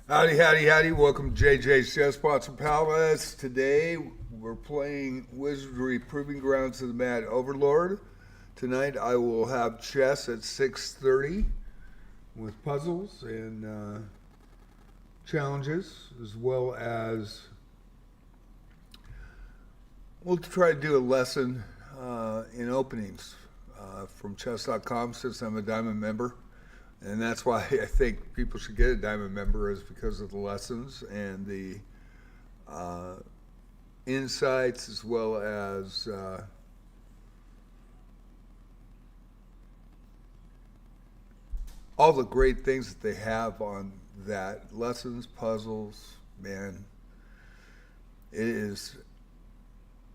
Howdy, howdy, howdy. Welcome to JJ's Chess Pots and Palace. Today we're playing Wizardry Proving Grounds of the Mad Overlord. Tonight I will have chess at 6:30 with puzzles and challenges, as well as we'll try to do a lesson in openings from chess.com since I'm a Diamond member. And that's why I think people should get a Diamond member, is because of the lessons and the uh, insights, as well as all the great things that they have on that. Lessons, puzzles, man, it is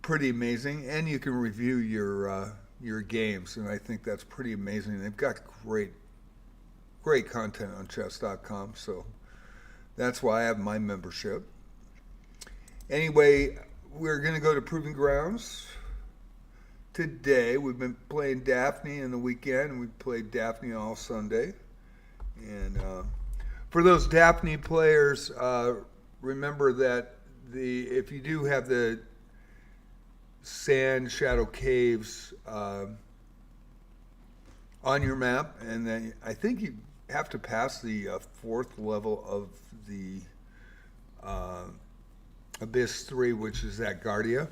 pretty amazing. And you can review your games, and I think that's pretty amazing. They've got great content on chess.com, so that's why I have my membership. Anyway, we're going to go to Proving Grounds today. We've been playing Daphne in the weekend. We played Daphne all Sunday. And for those Daphne players, remember that if you do have the sand shadow caves on your map, and then I think you have to pass the fourth level of the Abyss 3, which is that Guardia,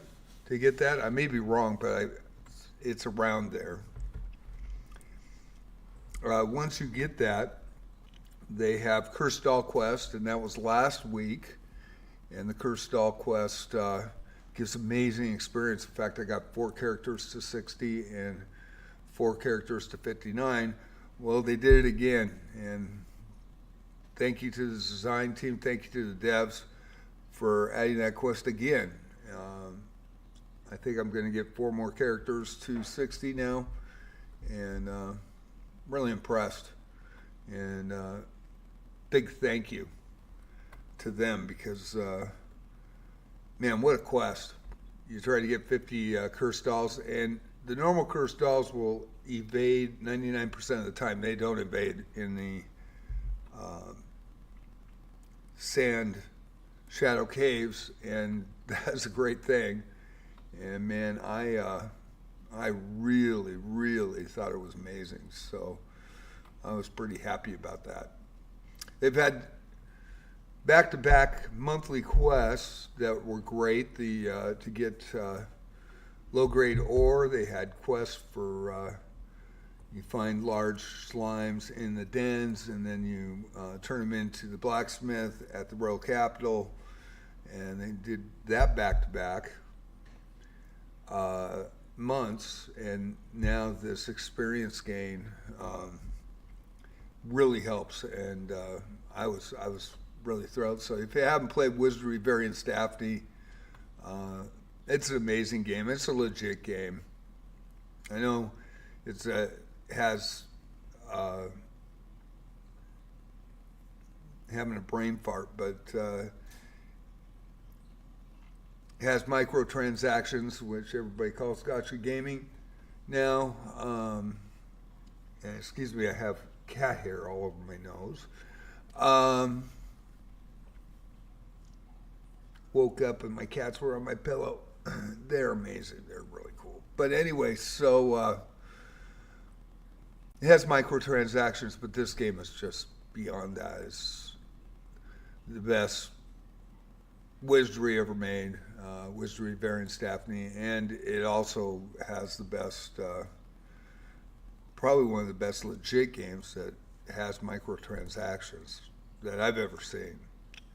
to get that. I may be wrong, but it's around there. Once you get that, they have Cursed Doll Quest, and that was last week. And the Cursed Doll Quest gives amazing experience. In fact, I got 4 characters to 60 and 4 characters to 59. Well, they did it again, and thank you to the design team, thank you to the devs for adding that quest again. I think I'm going to get 4 more characters to 60 now, and really impressed. And big thank you to them, because, man, what a quest. You try to get 50 cursed dolls, and the normal cursed dolls will evade 99% of the time. They don't evade in the sand shadow caves, and that's a great thing. And man, I really thought it was amazing. So I was pretty happy about that. They've had back-to-back monthly quests that were great. To get low-grade ore, they had quests for you find large slimes in the dens, and then you turn them into the blacksmith at the Royal Capitol, and they did that back-to-back months. And now this experience gain really helps, and I was really thrilled. So if you haven't played Wizardry Variants Daphne, it's an amazing game. It's a legit game. I know it's has having a brain fart, but it has microtransactions, which everybody calls gotcha gaming now. And excuse me, I have cat hair all over my nose. Woke up and my cats were on my pillow. They're amazing. They're really cool. But anyway, so it has microtransactions, but this game is just beyond that. It's the best Wizardry ever made, Wizardry Variants Daphne, and it also has the best, probably one of the best legit games that has microtransactions that I've ever seen.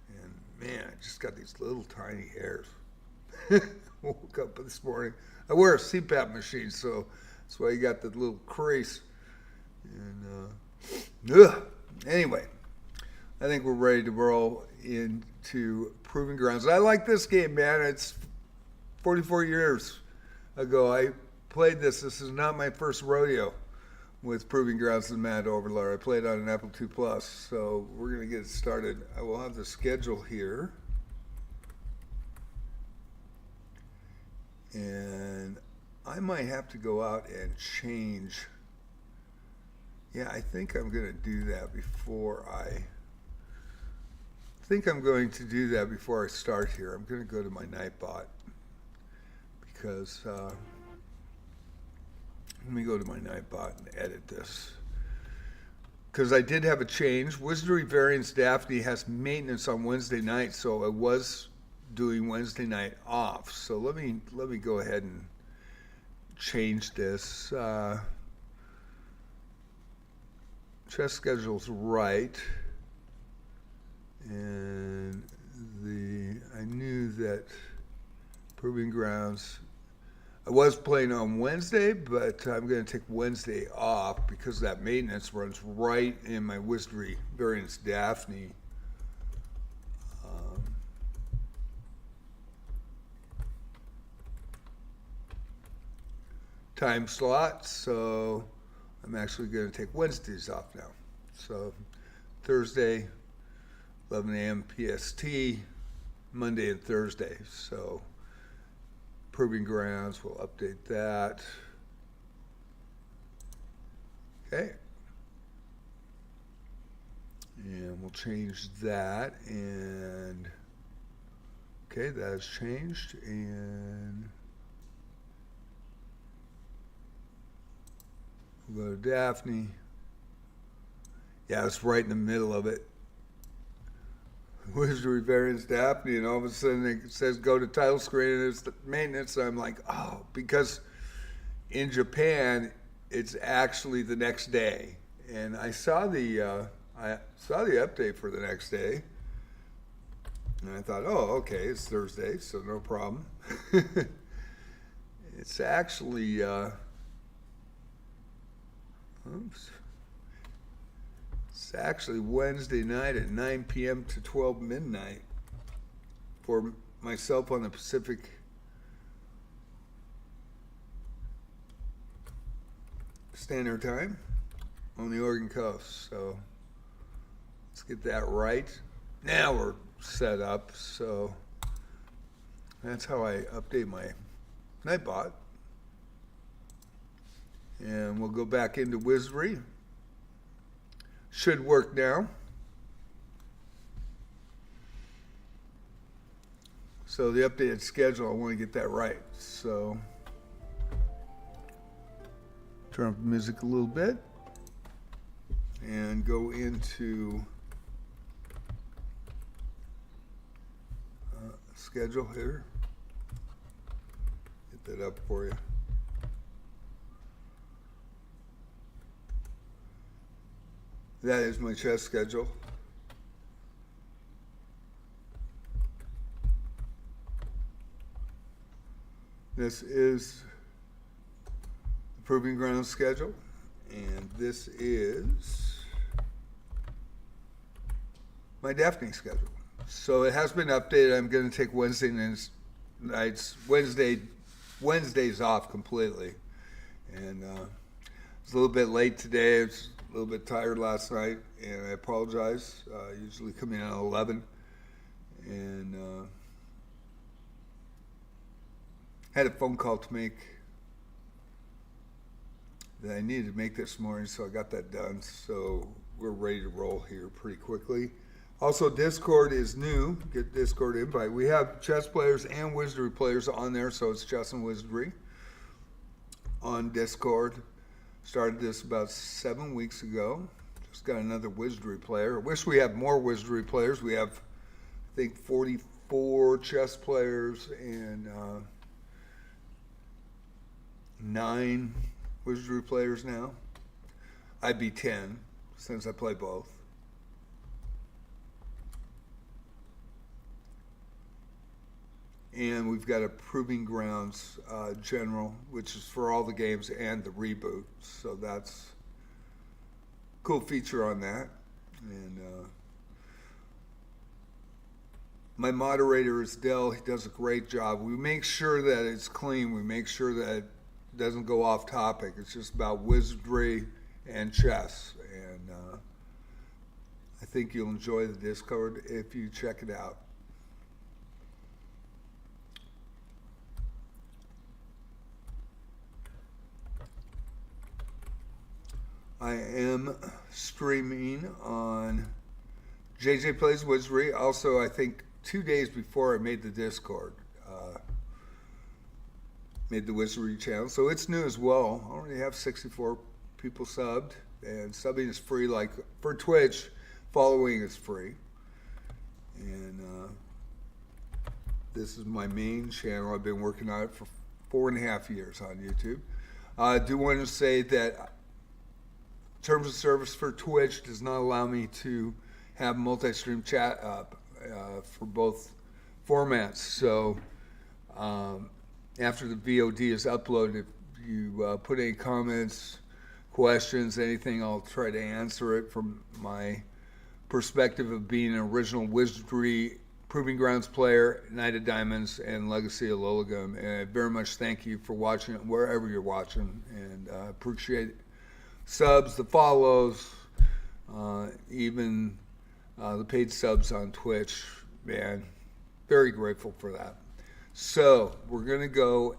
And man, I just got these little tiny hairs. Woke up this morning. I wear a CPAP machine, so that's why you got the little crease. And anyway, I think we're ready to roll into Proving Grounds. I like this game, man. It's 44 years ago I played this. This is not my first rodeo with Proving Grounds and Mad Overlord. I played on an Apple II Plus, so we're going to get started. I will have the schedule here. And I might have to go out and change. Yeah, I think I'm going to do that before I think I'm going to do that before I start here. I'm going to go to my Nightbot because let me go to my Nightbot and edit this. Because I did have a change. Wizardry Variants Daphne has maintenance on Wednesday night, so I was doing Wednesday night off. So let me go ahead and change this. Chess schedule's right, and I knew that Proving Grounds. I was playing on Wednesday, but I'm going to take Wednesday off because that maintenance runs right in my Wizardry Variants Daphne. Time slot, so I'm actually going to take Wednesdays off now. So Thursday, 11 a.m. PST, Monday and Thursday. So Proving Grounds, we'll update that. Okay. And we'll change that. And okay, that has changed. And we'll go to Daphne. Yeah, it's right in the middle of it. Wizardry Variants Daphne, and all of a sudden it says go to title screen and it's the maintenance. And I'm like, oh, because in Japan it's actually the next day. And I saw the update for the next day. And I thought, oh, okay, it's Thursday, so no problem. It's actually it's actually Wednesday night at 9 p.m. to 12 midnight for myself on the Pacific Standard Time on the Oregon coast. So let's get that right. Now we're set up. So that's how I update my Nightbot. And we'll go back into Wizardry. Should work now. So the updated schedule, I want to get that right. So turn up the music a little bit and go into schedule here. Get that up for you. That is my chess schedule. This is the Proving Grounds schedule, and this is my Daphne schedule. So it has been updated. I'm going to take Wednesdays off completely, and it's a little bit late today. It's a little bit tired last night, and I apologize. Usually come in at 11, and had a phone call to make that I needed to make this morning, so I got that done. So we're ready to roll here pretty quickly. Also, Discord is new. Get Discord invite. We have chess players and Wizardry players on there, so it's Chess and Wizardry on Discord. Started this about 7 weeks ago. Just got another Wizardry player. I wish we had more Wizardry players. We have, I think, 44 chess players and 9 Wizardry players now. I'd be 10 since I play both. And we've got a Proving Grounds general, which is for all the games and the reboot. So that's a cool feature on that. And my moderator is Dell. He does a great job. We make sure that it's clean. We make sure that it doesn't go off topic. It's just about Wizardry and chess. And I think you'll enjoy the Discord if you check it out. I am streaming on JJ Plays Wizardry. Also, I think 2 days before I made the Discord, made the Wizardry channel. So it's new as well. I already have 64 people subbed, and subbing is free. Like for Twitch, following is free. And this is my main channel. I've been working on it for 4.5 years on YouTube. I do want to say that terms of service for Twitch does not allow me to have multi-stream chat up for both formats. So after the VOD is uploaded, if you put any comments, questions, anything, I'll try to answer it from my perspective of being an original Wizardry Proving Grounds player, Knight of Diamonds, and Legacy of Llylgymn. And I very much thank you for watching it wherever you're watching, and I appreciate subs, the follows, even the paid subs on Twitch. Man, very grateful for that. So we're gonna go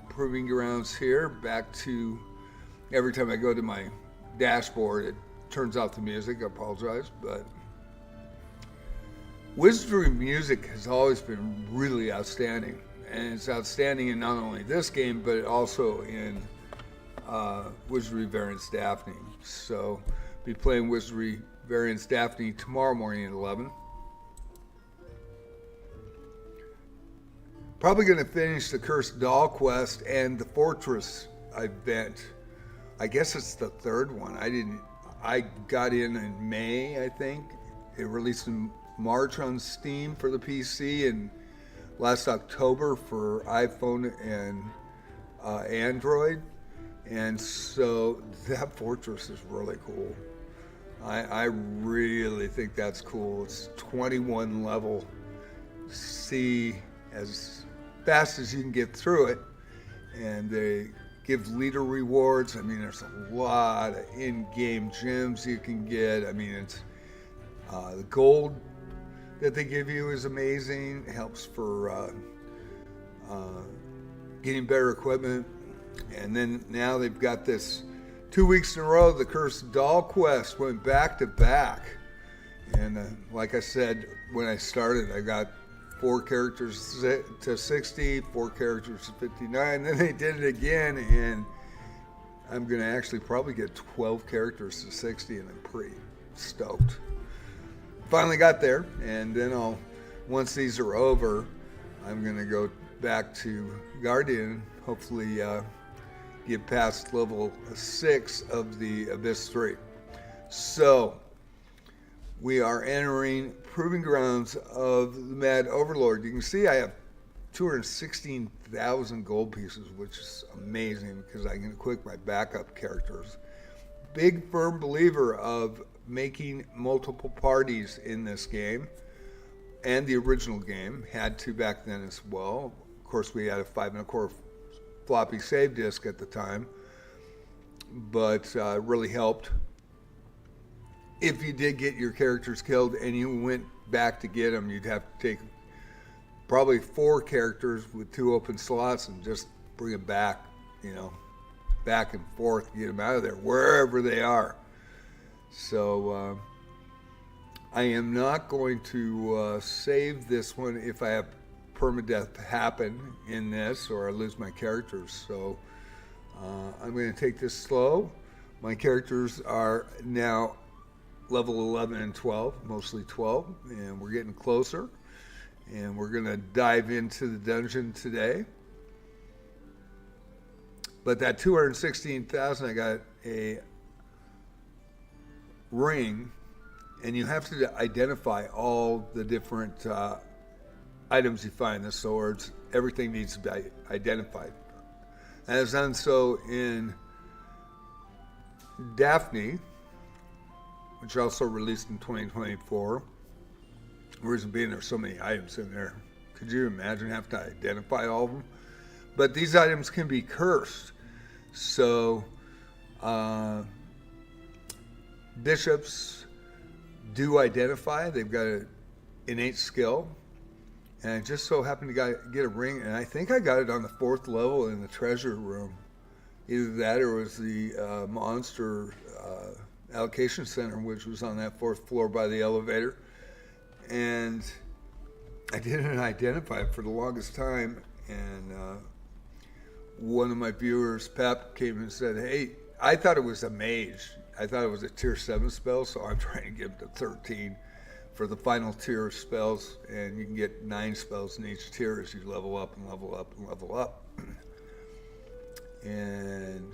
Proving Grounds here. Back to, every time I go to my dashboard, it turns off the music. I apologize, but Wizardry music has always been really outstanding, and it's outstanding in not only this game but also in Wizardry Variants Daphne. So be playing Wizardry Variants Daphne tomorrow morning at 11. Probably going to finish the Cursed Doll quest and the Fortress event. I guess it's the third one. I got in May, I think. It released in March on Steam for the PC, and last October for iPhone and Android. And so that Fortress is really cool. I really think that's cool. It's 21 level. See as fast as you can get through it, and they give leader rewards. I mean, there's a lot of in-game gems you can get. I mean, it's the gold that they give you is amazing. It helps for getting better equipment. And then now they've got this 2 weeks in a row, the Cursed Doll quest went back to back. And like I said, when I started, I got 4 characters to 60, 4 characters to 59. Then they did it again, and I'm going to actually probably get 12 characters to 60, and I'm pretty stoked. Finally got there, and then once these are over, I'm going to go back to Guardian, hopefully get past level 6 of the Abyss 3. So we are entering Proving Grounds of the Mad Overlord. You can see I have 216,000 gold pieces, which is amazing because I can equip my backup characters. Big firm believer of making multiple parties in this game, and the original game had to back then as well. Of course, we had a 5.25 floppy save disk at the time, but it really helped. If you did get your characters killed and you went back to get them, you'd have to take probably 4 characters with 2 open slots and just bring them back, back and forth, get them out of there, wherever they are. So I am not going to save this one if I have permadeath happen in this or I lose my characters. So I'm going to take this slow. My characters are now level 11 and 12, mostly 12, and we're getting closer. And we're going to dive into the dungeon today. But that 216,000, I got a ring, and you have to identify all the different items you find, the swords, everything needs to be identified. And I've done so in Daphne, which also released in 2024. The reason being, there's so many items in there. Could you imagine having to identify all of them? But these items can be cursed. So bishops do identify. They've got an innate skill. And I just so happened to get a ring, and I think I got it on the 4th level in the treasure room. Either that or it was the monster allocation center, which was on that 4th floor by the elevator. And I didn't identify it for the longest time. And one of my viewers, Pep, came and said, hey, I thought it was a mage. I thought it was a tier 7 spell, so I'm trying to get him to 13 for the final tier of spells. And you can get 9 spells in each tier as you level up and level up and level up. And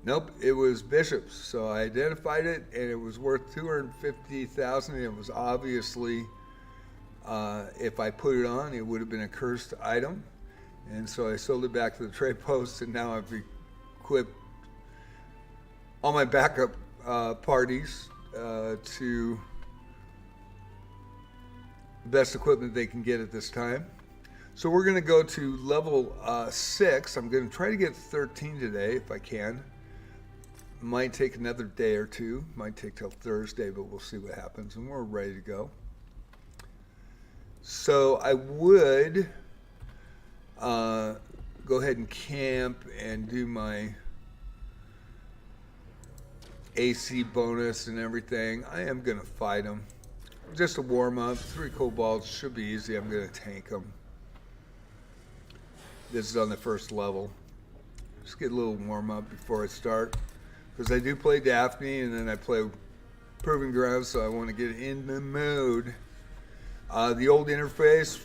nope, it was bishops. So I identified it, and it was worth 250,000. It was obviously, if I put it on, it would have been a cursed item. And so I sold it back to the trade post, and now I've equipped all my backup parties to the best equipment they can get at this time. So we're going to go to level 6. I'm going to try to get 13 today if I can. Might take another day or two. Might take till Thursday, but we'll see what happens. And we're ready to go. So I would go ahead and camp and do my AC bonus and everything. I am going to fight them. Just a warm-up. 3 kobolds should be easy. I'm going to tank them. This is on the 1st level. Just get a little warm-up before I start. Because I do play Daphne, and then I play Proving Grounds, so I want to get in the mood. The old interface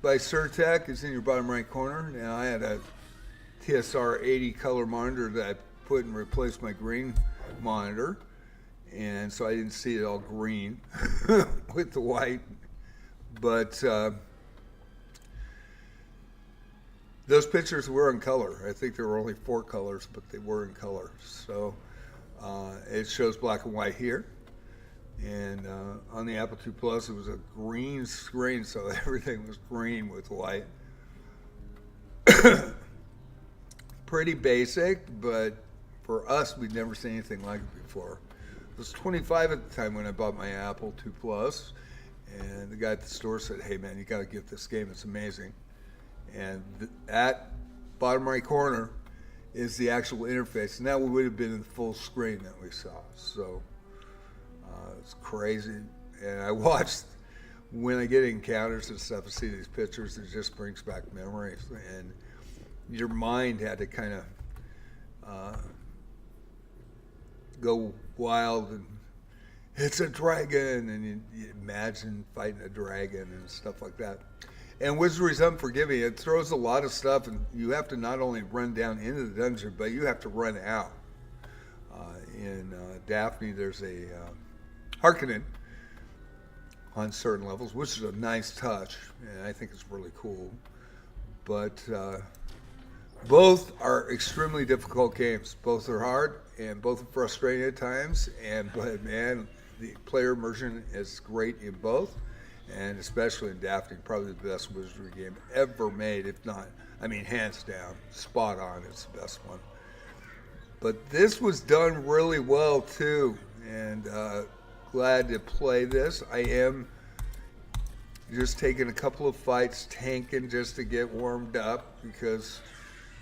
by Surtech is in your bottom right corner. Now, I had a TSR 80 color monitor that I put and replaced my green monitor. And so I didn't see it all green with the white. But those pictures were in color. I think there were only 4 colors, but they were in color. So it shows black and white here. And on the Apple II Plus, it was a green screen, so everything was green with white. Pretty basic, but for us, we'd never seen anything like it before. I was 25 at the time when I bought my Apple II Plus, and the guy at the store said, hey man, you got to get this game, it's amazing. And that bottom right corner is the actual interface, and that would have been in the full screen that we saw. So it's crazy. And I watched, when I get encounters and stuff, I see these pictures, it just brings back memories. And your mind had to kind of go wild, and it's a dragon, and you imagine fighting a dragon and stuff like that. And Wizardry's Unforgiving, it throws a lot of stuff, and you have to not only run down into the dungeon, but you have to run out. In Daphne, there's a Harkonnen on certain levels, which is a nice touch, and I think it's really cool. But both are extremely difficult games. Both are hard, and both are frustrating at times. But man, the player immersion is great in both, and especially in Daphne, probably the best Wizardry game ever made. If not, I mean, hands down, spot on. It's the best one. But this was done really well too, and glad to play this. I am just taking a couple of fights, tanking just to get warmed up, because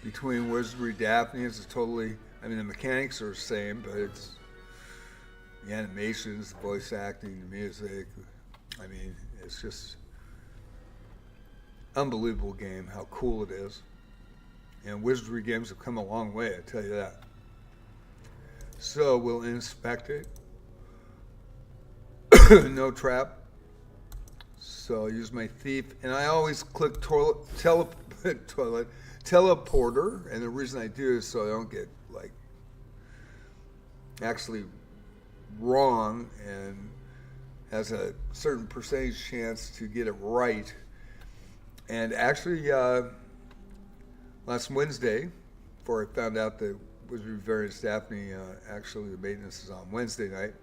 between Wizardry Daphne is totally, I mean, the mechanics are the same, but it's the animations, the voice acting, the music. I mean, it's just unbelievable game, how cool it is. And Wizardry games have come a long way, I tell you that. So we'll inspect it. No trap. So I'll use my thief, and I always click teleporter, and the reason I do is so I don't get like actually wrong, and has a certain percentage chance to get it right. And actually last Wednesday, before I found out that Wizardry Variants Daphne, actually the maintenance is on Wednesday night,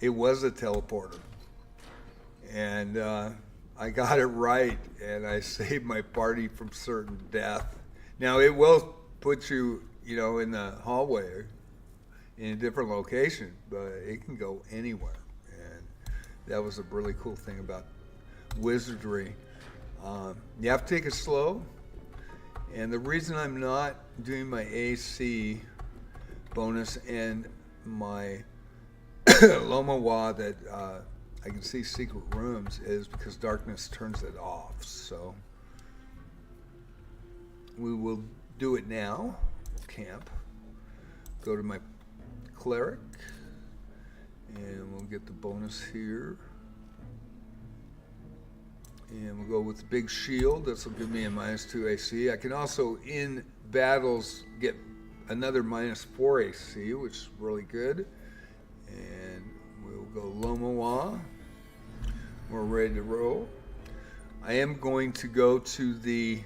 it was a teleporter. And I got it right, and I saved my party from certain death. Now, it will put you, in the hallway in a different location, but it can go anywhere. And that was a really cool thing about Wizardry. You have to take it slow. And the reason I'm not doing my AC bonus, and my Lomawa that I can see secret rooms is because darkness turns it off. So we will do it now. We'll camp. Go to my cleric, and we'll get the bonus here. And we'll go with the big shield. This will give me a -2 AC. I can also, in battles, get another -4 AC, which is really good. And we'll go Lomawa. We're ready to roll. I am going to go to the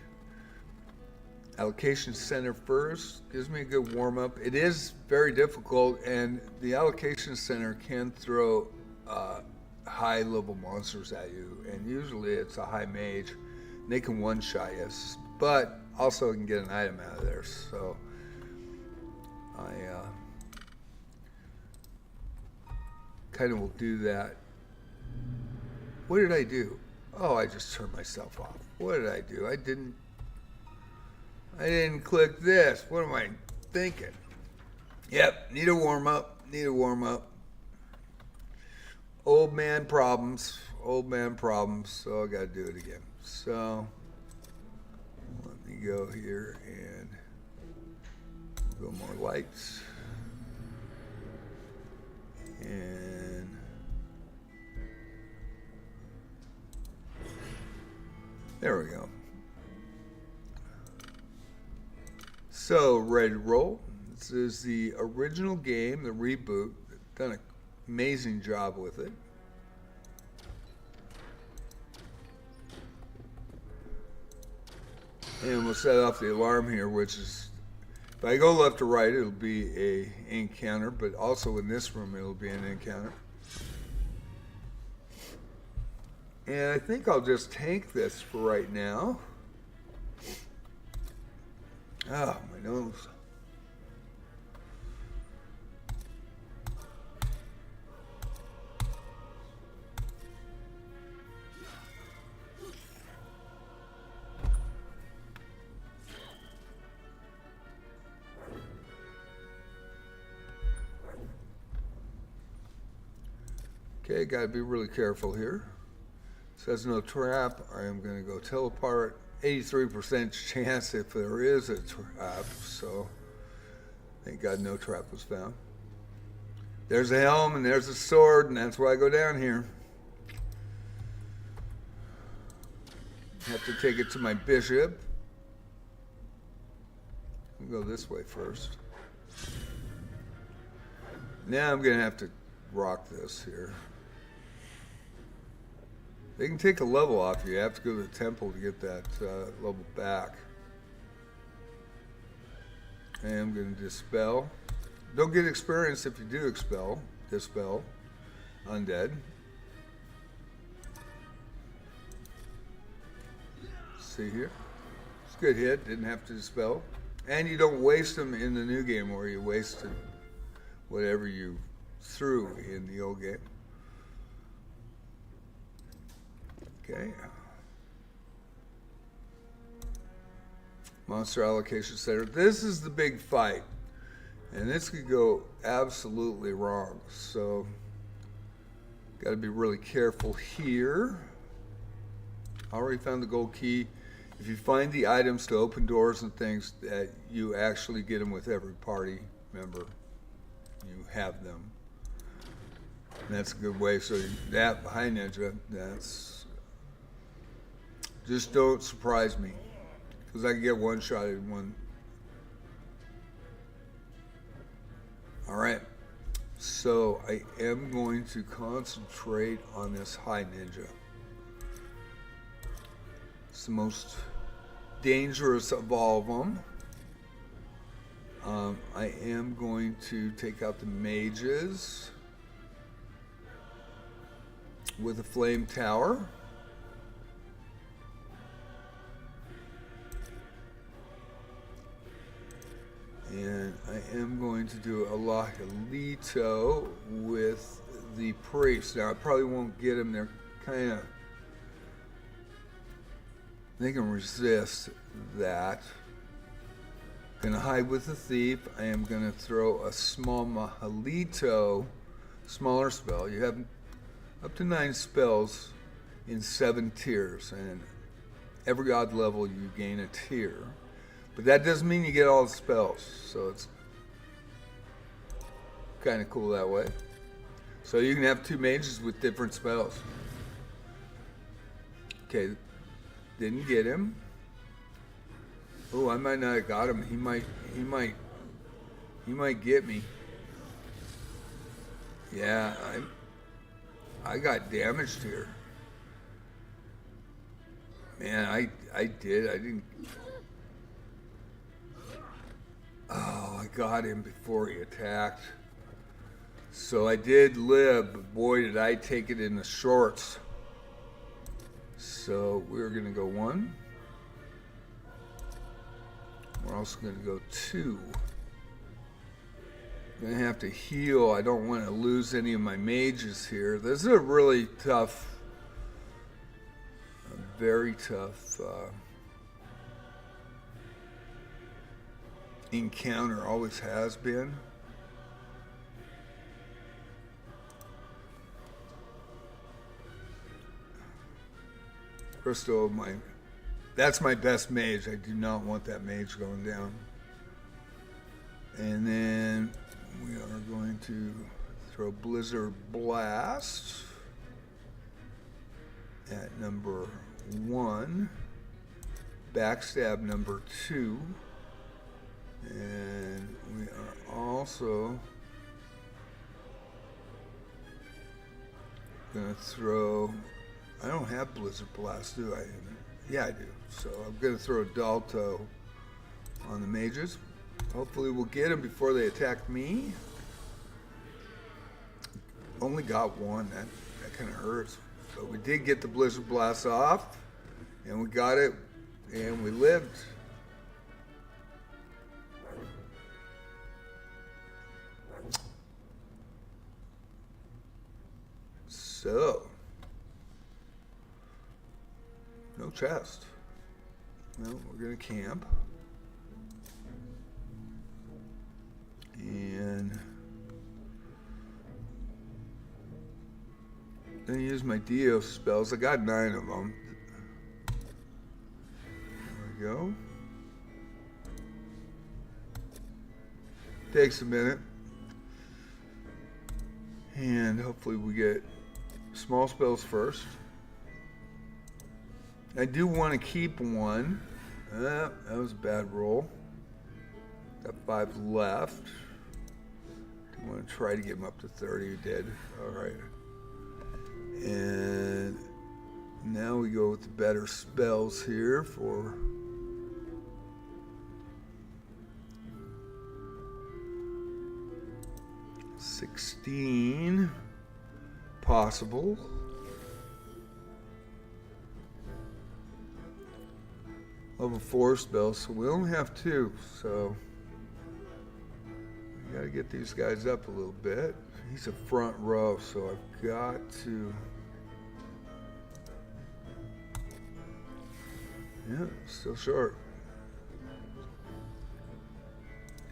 allocation center first. Gives me a good warm-up. It is very difficult, and the allocation center can throw high-level monsters at you, and usually it's a high mage, and they can one-shot you, but also can get an item out of there. So I kind of will do that. What did I do? Oh, I just turned myself off. What did I do? I didn't click this. What am I thinking? Yep, need a warm-up. Old man problems, so I gotta do it again. So let me go here and go more lights. And there we go. So ready to roll. This is the original game, the reboot. Done an amazing job with it. And we'll set off the alarm here, which is, if I go left to right, it'll be an encounter, but also in this room, it'll be an encounter. And I think I'll just tank this for right now. Oh, my nose. Okay, gotta be really careful here. Says no trap. I am gonna go teleport. 83% chance if there is a trap, so thank God no trap was found. There's a helm and there's a sword, and that's why I go down here. Have to take it to my bishop. I'll go this way first. Now I'm gonna have to rock this here. They can take a level off you. You have to go to the temple to get that level back. And I'm going to dispel. Don't get experience if you do dispel undead. See here? It's a good hit. Didn't have to dispel. And you don't waste them in the new game where you wasted whatever you threw in the old game. Okay. Monster allocation center. This is the big fight. And this could go absolutely wrong. So, got to be really careful here. Already found the gold key. If you find the items to open doors and things, that you actually get them with every party member. You have them. And that's a good way. So that behind Ninja, that's... Just don't surprise me, because I can get one shot in one. All right, so I am going to concentrate on this high ninja. It's the most dangerous of all of them. I am going to take out the mages with a flame tower. And I am going to do a Lajalito with the priest. Now, I probably won't get them. They're kind of... They can resist that. Gonna hide with the thief. I am gonna throw a small Mahalito, smaller spell. You have up to 9 spells in 7 tiers, and every odd level you gain a tier. But that doesn't mean you get all the spells, so it's kind of cool that way. So you can have 2 mages with different spells. Okay, didn't get him. Oh, I might not have got him. He might get me. Yeah, I got damaged here. Man, I didn't. Oh, I got him before he attacked. So I did live, but boy, did I take it in the shorts. So we're gonna go 1. We're also gonna go 2. I'm gonna have to heal. I don't want to lose any of my mages here. This is a really tough, very tough encounter. Always has been. Crystal, that's my best mage. I do not want that mage going down. And then we are going to throw Blizzard Blast at number 1, Backstab number 2, and we are also going to throw, I don't have Blizzard Blast, do I? Yeah, I do. So I'm going to throw Dalto on the mages. Hopefully we'll get them before they attack me. Only got 1. That kind of hurts. But we did get the Blizzard Blast off, and we got it, and we lived. So, no chest. No, we're gonna camp. And then use my Dio spells. I got 9 of them. There we go. Takes a minute. And hopefully we get small spells first. I do want to keep 1. That was a bad roll. Got 5 left. I want to try to get him up to 30. You did. All right. And now we go with the better spells here for $16 possible. Level 4 spells, so we only have 2, so we gotta get these guys up a little bit. He's a front row, so I've got to. Yeah, still short.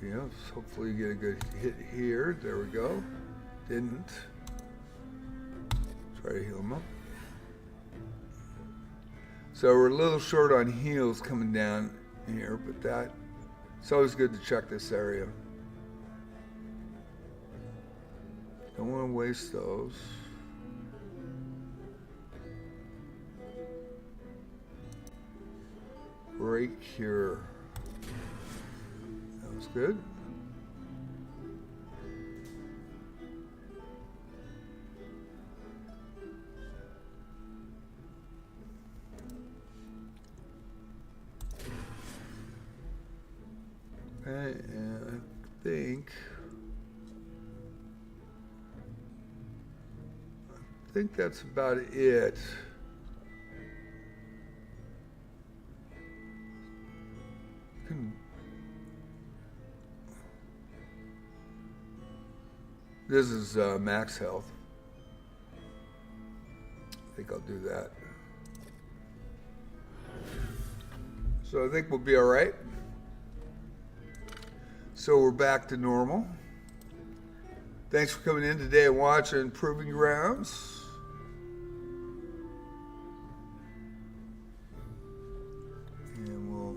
Yeah, hopefully you get a good hit here. There we go. Didn't. Try to heal him up. So we're a little short on heals coming down here, but it's always good to check this area. Don't want to waste those. Break Cure. That was good. And I think that's about it. This is max health. I think I'll do that. So I think we'll be all right. So we're back to normal. Thanks for coming in today and watching Proving Grounds. And we'll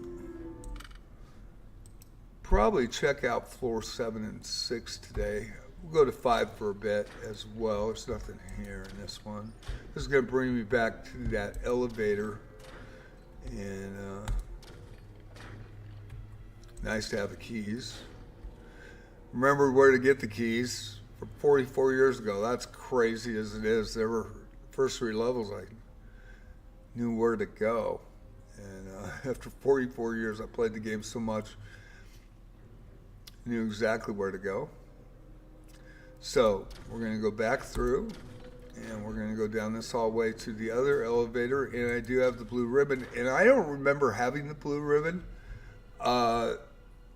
probably check out floor 7 and 6 today. We'll go to 5 for a bit as well. There's nothing here in this one. This is going to bring me back to that elevator. And nice to have the keys. Remember where to get the keys from 44 years ago. That's crazy as it is. There were first 3 levels I knew where to go. And after 44 years, I played the game so much, I knew exactly where to go. So we're going to go back through, and we're going to go down this hallway to the other elevator, and I do have the blue ribbon. And I don't remember having the blue ribbon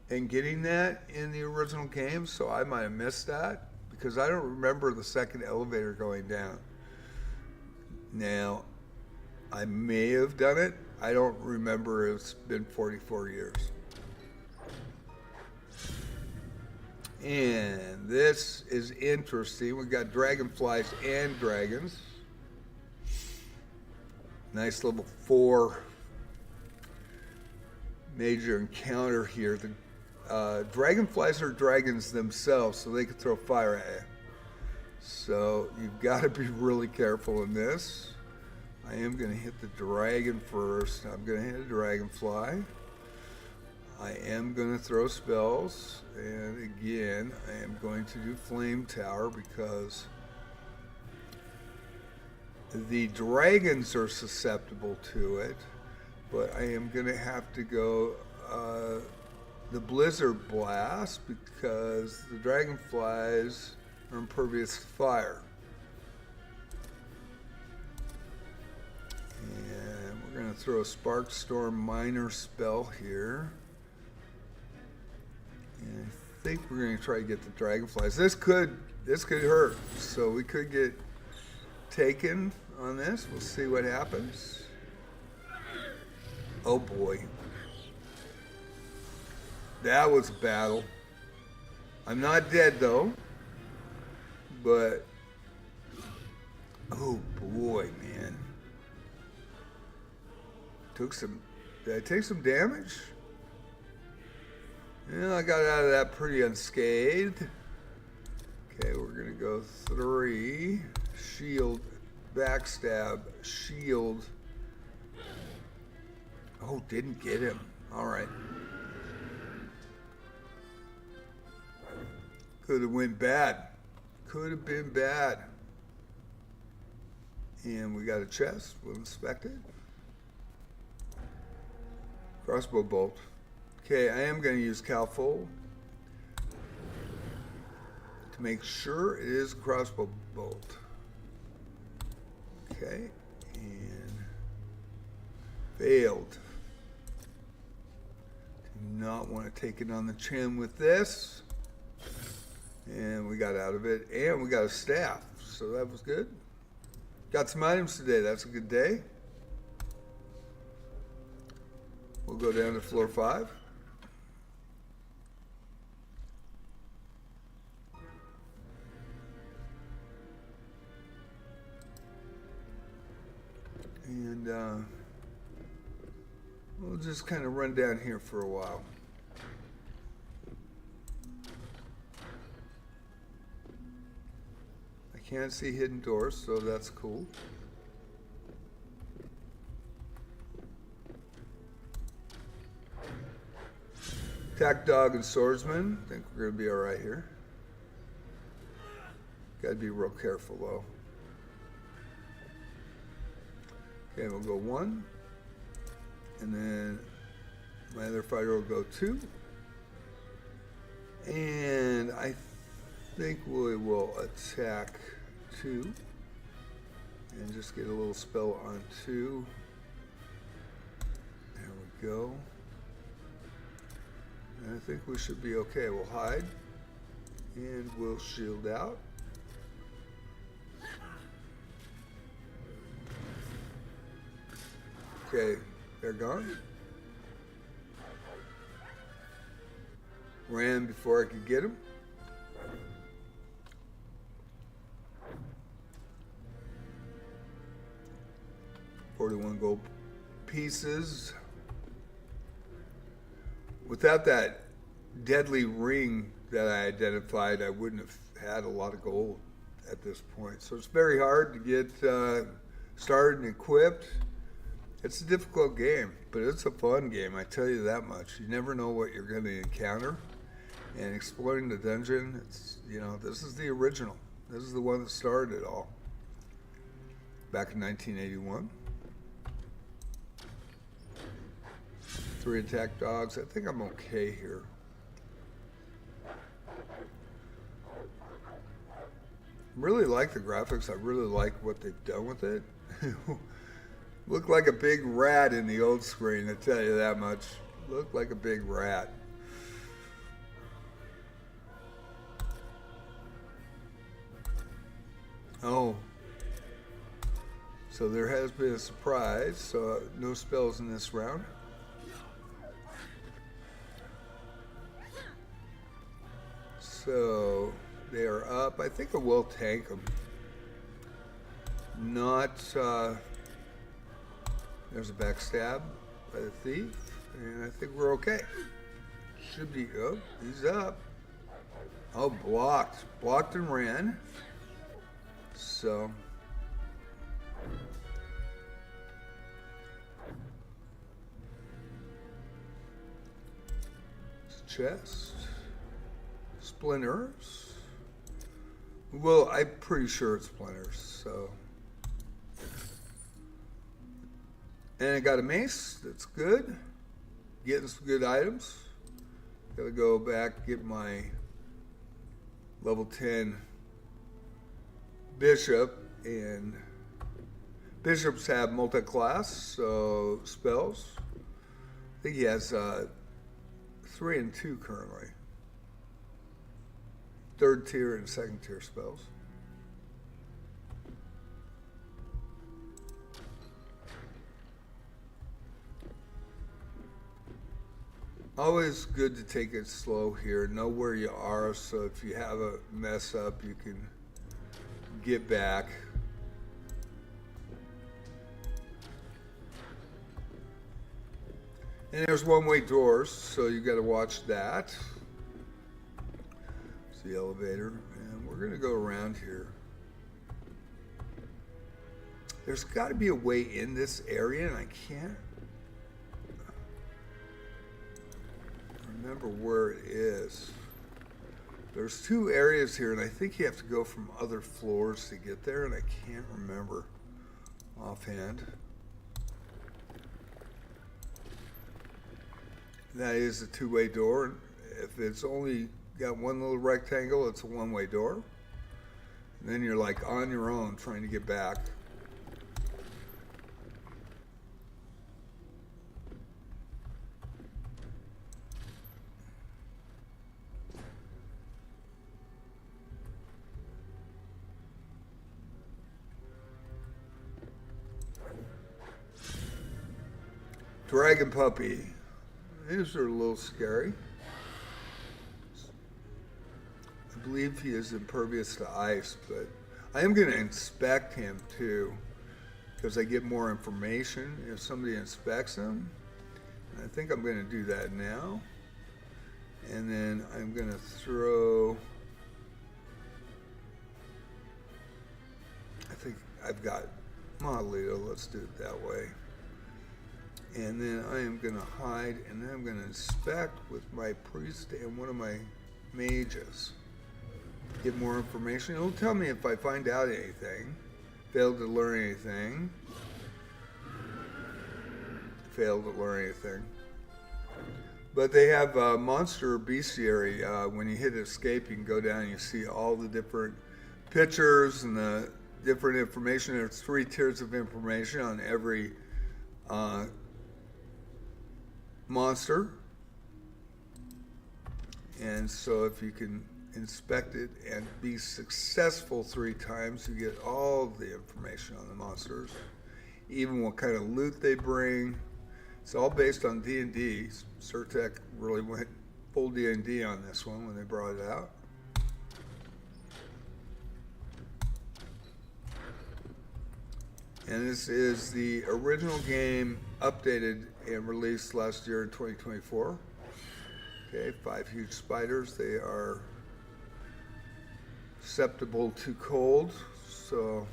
and getting that in the original game, so I might have missed that because I don't remember the second elevator going down. Now, I may have done it. I don't remember. It's been 44 years. And this is interesting. We've got dragonflies and dragons. Nice level 4 major encounter here. The dragonflies are dragons themselves, so they can throw fire at you. So you've got to be really careful in this. I am going to hit the dragon first. I'm going to hit a dragonfly. I am going to throw spells, and again, I am going to do Flame Tower because the dragons are susceptible to it, but I am going to have to go the Blizzard Blast because the dragonflies are impervious to fire. And we're going to throw a Spark Storm Minor spell here. And I think we're going to try to get the dragonflies. This could hurt, so we could get taken on this. We'll see what happens. Oh boy. That was a battle. I'm not dead though, but oh boy, man. Did I take some damage? Yeah, I got out of that pretty unscathed. Okay, we're gonna go 3, shield, backstab, shield. Oh, didn't get him. All right. Could have went bad. Could have been bad. And we got a chest. We'll inspect it. Crossbow bolt. Okay, I am going to use Calfold to make sure it is a crossbow bolt. Okay, and failed. Do not want to take it on the chin with this. And we got out of it, and we got a staff, so that was good. Got some items today. That's a good day. We'll go down to floor 5. And we'll just kind of run down here for a while. I can't see hidden doors, so that's cool. Attack dog and swordsman. I think we're going to be all right here. Got to be real careful though. Okay, we'll go 1, and then my other fighter will go 2, and I think we will attack 2 and just get a little spell on 2. There we go. And I think we should be okay. We'll hide and we'll shield out. Okay, they're gone. ran before I could get him. $41 gold pieces. Without that deadly ring that I identified, I wouldn't have had a lot of gold at this point. So it's very hard to get started and equipped. It's a difficult game, but it's a fun game, I tell you that much. You never know what you're going to encounter. And exploring the dungeon, it's, you know, this is the original. This is the one that started it all. Back in 1981. 3 attack dogs. I think I'm okay here. Really like the graphics. I really like what they've done with it. Looked like a big rat in the old screen, I tell you that much. Looked like a big rat. Oh. So there has been a surprise. So no spells in this round. So they are up. I think I will tank them. Not, there's a backstab by the thief, and I think we're okay. Should be, oh, he's up. Oh, blocked. Blocked and ran. So. Chest. Splinters. Well, I'm pretty sure it's splinters, so. And I got a mace, that's good. Getting some good items. Gotta go back, get my level 10 bishop, and bishops have multi-class, so spells. I think he has 3 and 2 currently. 3rd tier and 2nd tier spells. Always good to take it slow here. Know where you are, so if you have a mess up, you can get back. And there's one-way doors, so you got to watch that. It's the elevator, and we're going to go around here. There's got to be a way in this area, and I can't remember where it is. There's 2 areas here, and I think you have to go from other floors to get there, and I can't remember offhand. That is a 2-way door. If it's only got one little rectangle, it's a 1-way door. And then you're like on your own trying to get back. Dragon puppy. These are a little scary. I believe he is impervious to ice, but I am going to inspect him too, because I get more information if somebody inspects him. And I think I'm going to do that now. And then I'm going to throw, I think I've got Molito, let's do it that way. And then I am going to hide, and then I'm going to inspect with my priest and one of my mages. Get more information. It'll tell me if I find out anything. Failed to learn anything. Failed to learn anything. But they have monster bestiary. When you hit escape, you can go down and you see all the different pictures and the different information. There's 3 tiers of information on every monster, and so if you can inspect it and be successful 3 times, you get all the information on the monsters, even what kind of loot they bring. It's all based on D&D. Surtech really went full D&D on this one when they brought it out. And this is the original game updated and released last year in 2024. Okay, 5 huge spiders. They are susceptible to cold, so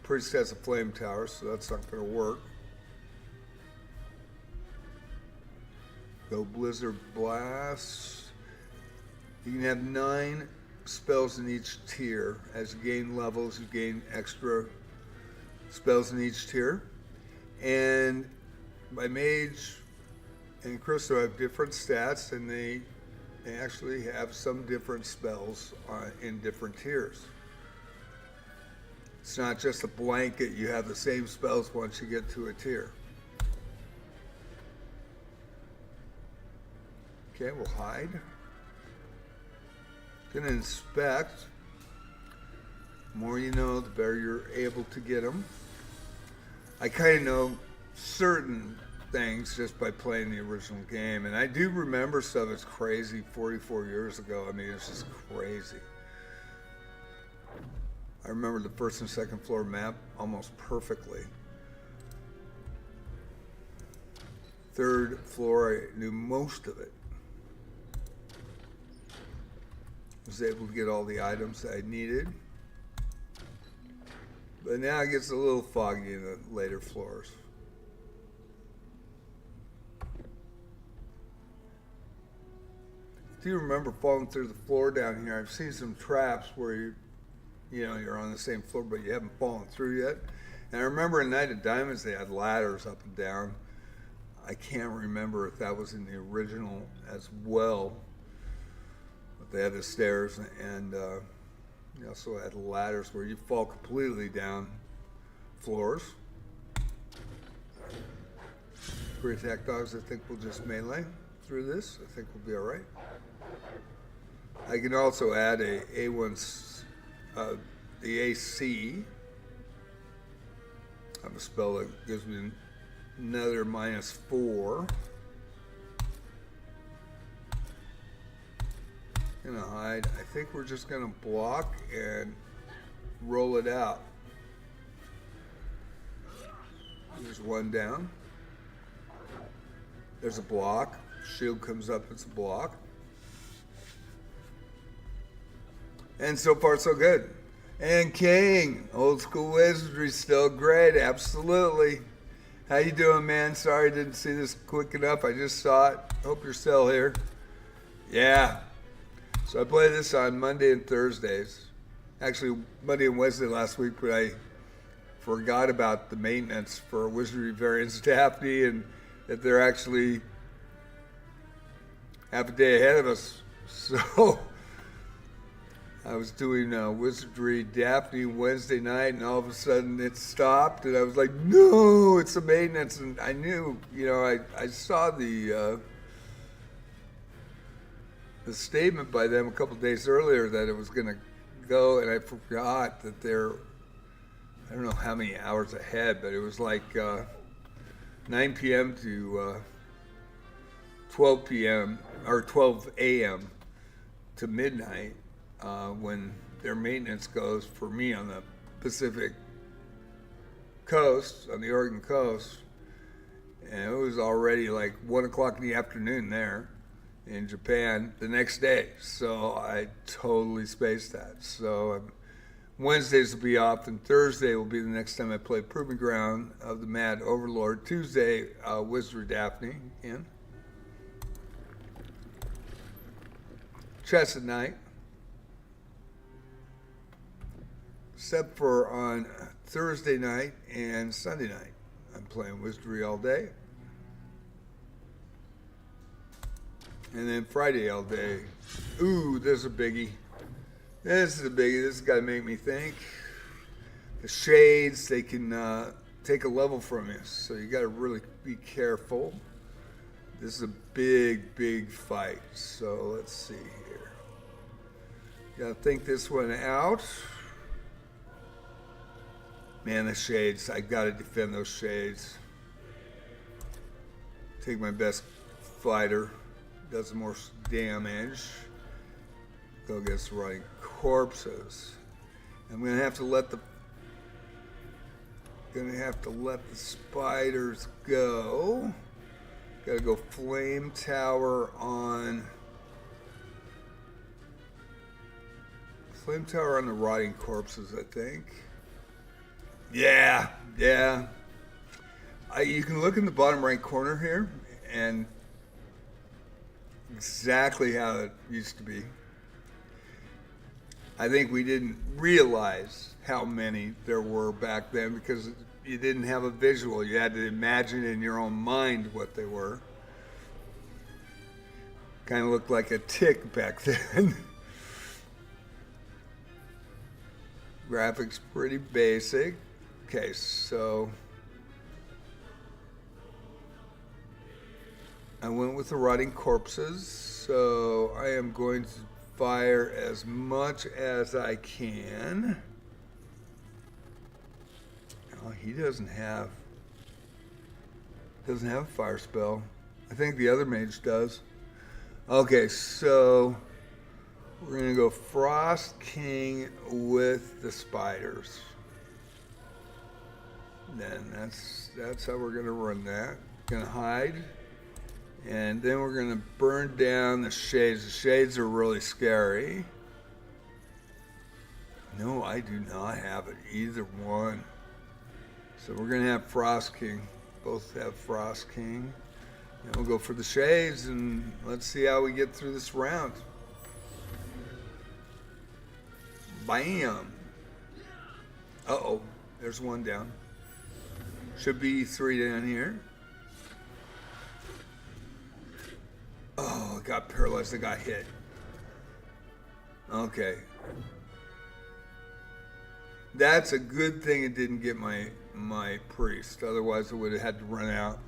priest has a flame tower, so that's not going to work. Go Blizzard Blast. You can have 9 spells in each tier. As you gain levels, you gain extra spells in each tier. And my mage and Crystal have different stats, and they actually have some different spells in different tiers. It's not just a blanket, you have the same spells once you get to a tier. Okay, we'll hide. Gonna inspect. The more you know, the better you're able to get them. I kind of know certain things just by playing the original game, and I do remember stuff that's crazy 44 years ago. I mean, it's just crazy. I remember the first and second floor map almost perfectly. Third floor, I knew most of it. Was able to get all the items that I needed. But now it gets a little foggy in the later floors. Do you remember falling through the floor down here? I've seen some traps where you're on the same floor, but you haven't fallen through yet. And I remember in Night of Diamonds, they had ladders up and down. I can't remember if that was in the original as well. But they had the stairs, and you also had ladders where you fall completely down floors. 3 attack dogs, I think we'll just melee through this. I think we'll be all right. I can also add a A1, the AC. I have a spell that gives me another -4. Gonna hide. I think we're just gonna block and roll it out. There's one down. There's a block. Shield comes up, it's a block. And so far, so good. And King, old school wizardry, still great, absolutely. How you doing, man? Sorry I didn't see this quick enough. I just saw it. Hope you're still here. Yeah. So I play this on Monday and Thursdays. Actually, Monday and Wednesday last week, but I forgot about the maintenance for Wizardry Variants Daphne, and that they're actually half a day ahead of us. So I was doing Wizardry Daphne Wednesday night, and all of a sudden it stopped, and I was like, no, it's the maintenance. And I knew, I saw the statement by them a couple days earlier that it was going to go, and I forgot that they're, I don't know how many hours ahead, but it was like 9 p.m. to 12 p.m. or 12 a.m. to midnight when their maintenance goes for me on the Pacific coast, on the Oregon coast. And it was already like 1 o'clock in the afternoon there in Japan the next day. So I totally spaced that. So Wednesdays will be off, and Thursday will be the next time I play Proving Ground of the Mad Overlord. Tuesday, Wizardry Daphne in. Chess at night. Except for on Thursday night and Sunday night. I'm playing Wizardry all day. And then Friday all day. Ooh, this is a biggie. This is a biggie. This has got to make me think. The shades, they can take a level from you. So you got to really be careful. This is a big, big fight. So let's see here. Got to think this one out. Man, the shades. I got to defend those shades. take my best fighter, does the most damage. Go against the rotting corpses. I'm gonna have to let the spiders go. Gotta go flame tower on the rotting corpses, I think. Yeah. You can look in the bottom right corner here and exactly how it used to be. I think we didn't realize how many there were back then because you didn't have a visual. You had to imagine in your own mind what they were. Kind of looked like a tick back then. Graphics pretty basic. Okay, so I went with the rotting corpses, so I am going to fire as much as I can. Oh, he doesn't have a fire spell. I think the other mage does. Okay, so we're gonna go Frost King with the spiders. Then that's how we're gonna run that. Gonna hide. And then we're gonna burn down the shades. The shades are really scary. No, I do not have it, either one. So we're gonna have Frost King. Both have Frost King. And we'll go for the shades and let's see how we get through this round. Bam. Uh-oh, there's one down. Should be 3 down here. Oh, I got paralyzed, I got hit. Okay. That's a good thing it didn't get my priest. Otherwise I would have had to run out.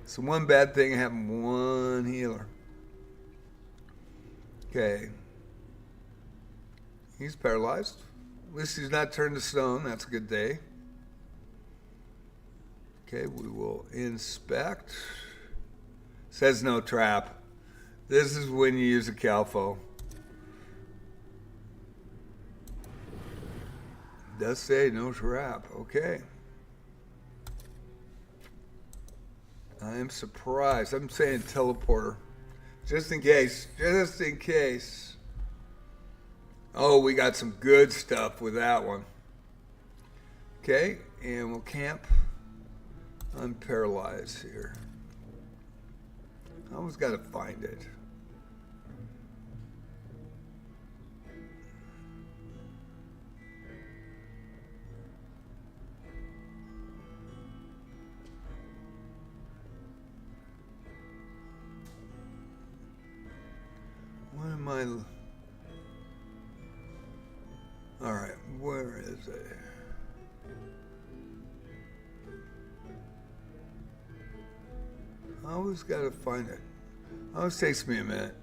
So one bad thing, having one healer. Okay. He's paralyzed. At least he's not turned to stone. That's a good day. Okay, we will inspect. Says no trap. This is when you use a Calfo. Does say no trap. Okay. I am surprised. I'm saying teleporter. Just in case. Just in case. Oh, we got some good stuff with that one. Okay, and we'll camp. I'm paralyzed here. I always got to find it. What am I? All right, where is it? I always got to find it. Always takes me a minute.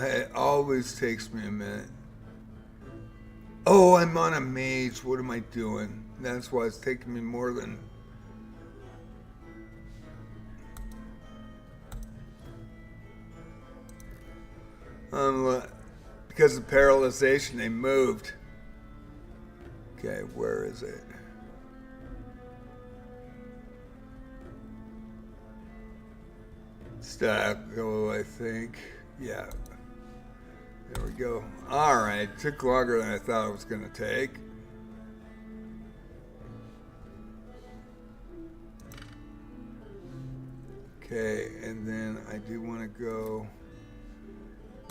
It always takes me a minute. Oh, I'm on a mage. What am I doing? That's why it's taking me more than... because of paralyzation, they moved. Okay, where is it? Stack, I think. Yeah. There we go. All right, took longer than I thought it was going to take. Okay, and then I do want to go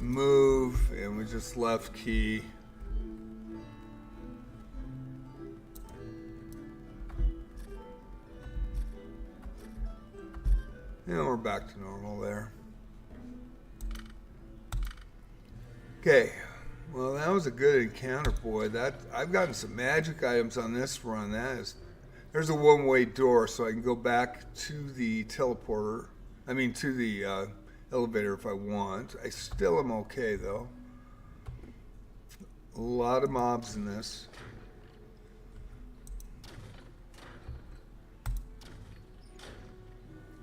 move, and we just left key. And we're back to normal there. Okay, well that was a good encounter, boy. That I've gotten some magic items on this run. There's a one-way door, so I can go back to the teleporter. I mean, to the elevator if I want. I still am okay though. A lot of mobs in this.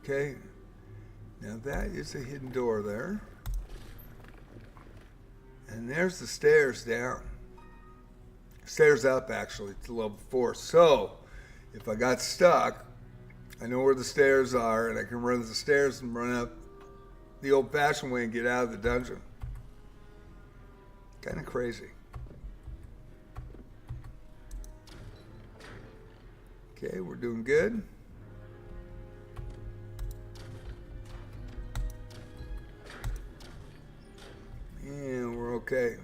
Okay, now that is a hidden door there. And there's the stairs down. Stairs up, actually, to level 4. So, if I got stuck, I know where the stairs are, and I can run the stairs and run up the old-fashioned way and get out of the dungeon. Kind of crazy. Okay, we're doing good. And we're okay.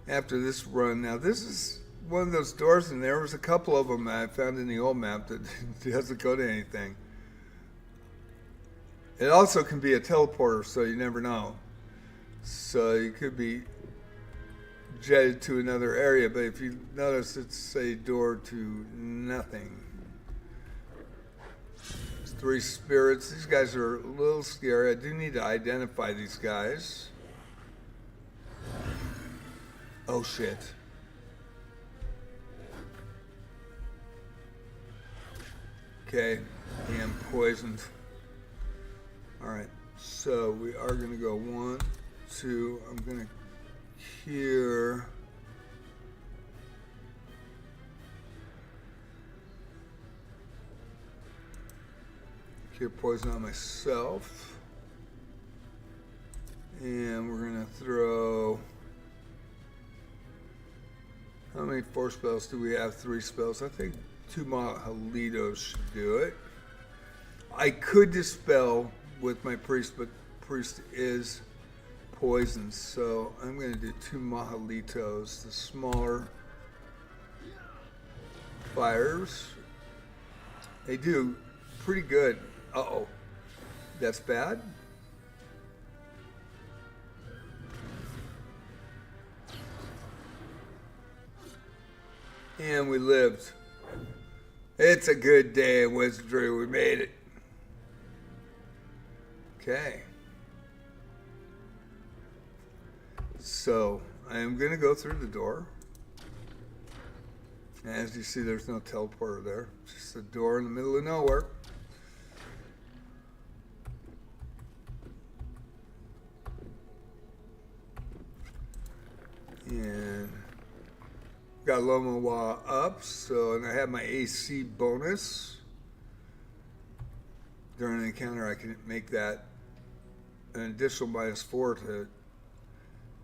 After this run, now this is one of those doors, and there was a couple of them I found in the old map that doesn't go to anything. It also can be a teleporter, so you never know. So you could be jetted to another area, but if you notice, it's a door to nothing. There's 3 spirits. These guys are a little scary. I do need to identify these guys. Oh shit. Okay, I am poisoned. Alright, so we are going to go 1, 2, I'm going to cure. Cure poison on myself. And we're going to throw... How many 4 spells do we have? 3 spells. I think 2 Mahalitos should do it. I could dispel with my priest, but priest is poisoned, so I'm going to do 2 Mahalitos, the smaller fires. They do pretty good. Uh-oh. That's bad? And we lived. It's a good day in Wizardry. We made it. Okay. So, I am going to go through the door. As you see, there's no teleporter there. Just a door in the middle of nowhere. And... got Lomawa up, so, and I have my AC bonus. During an encounter, I can make that an additional -4 to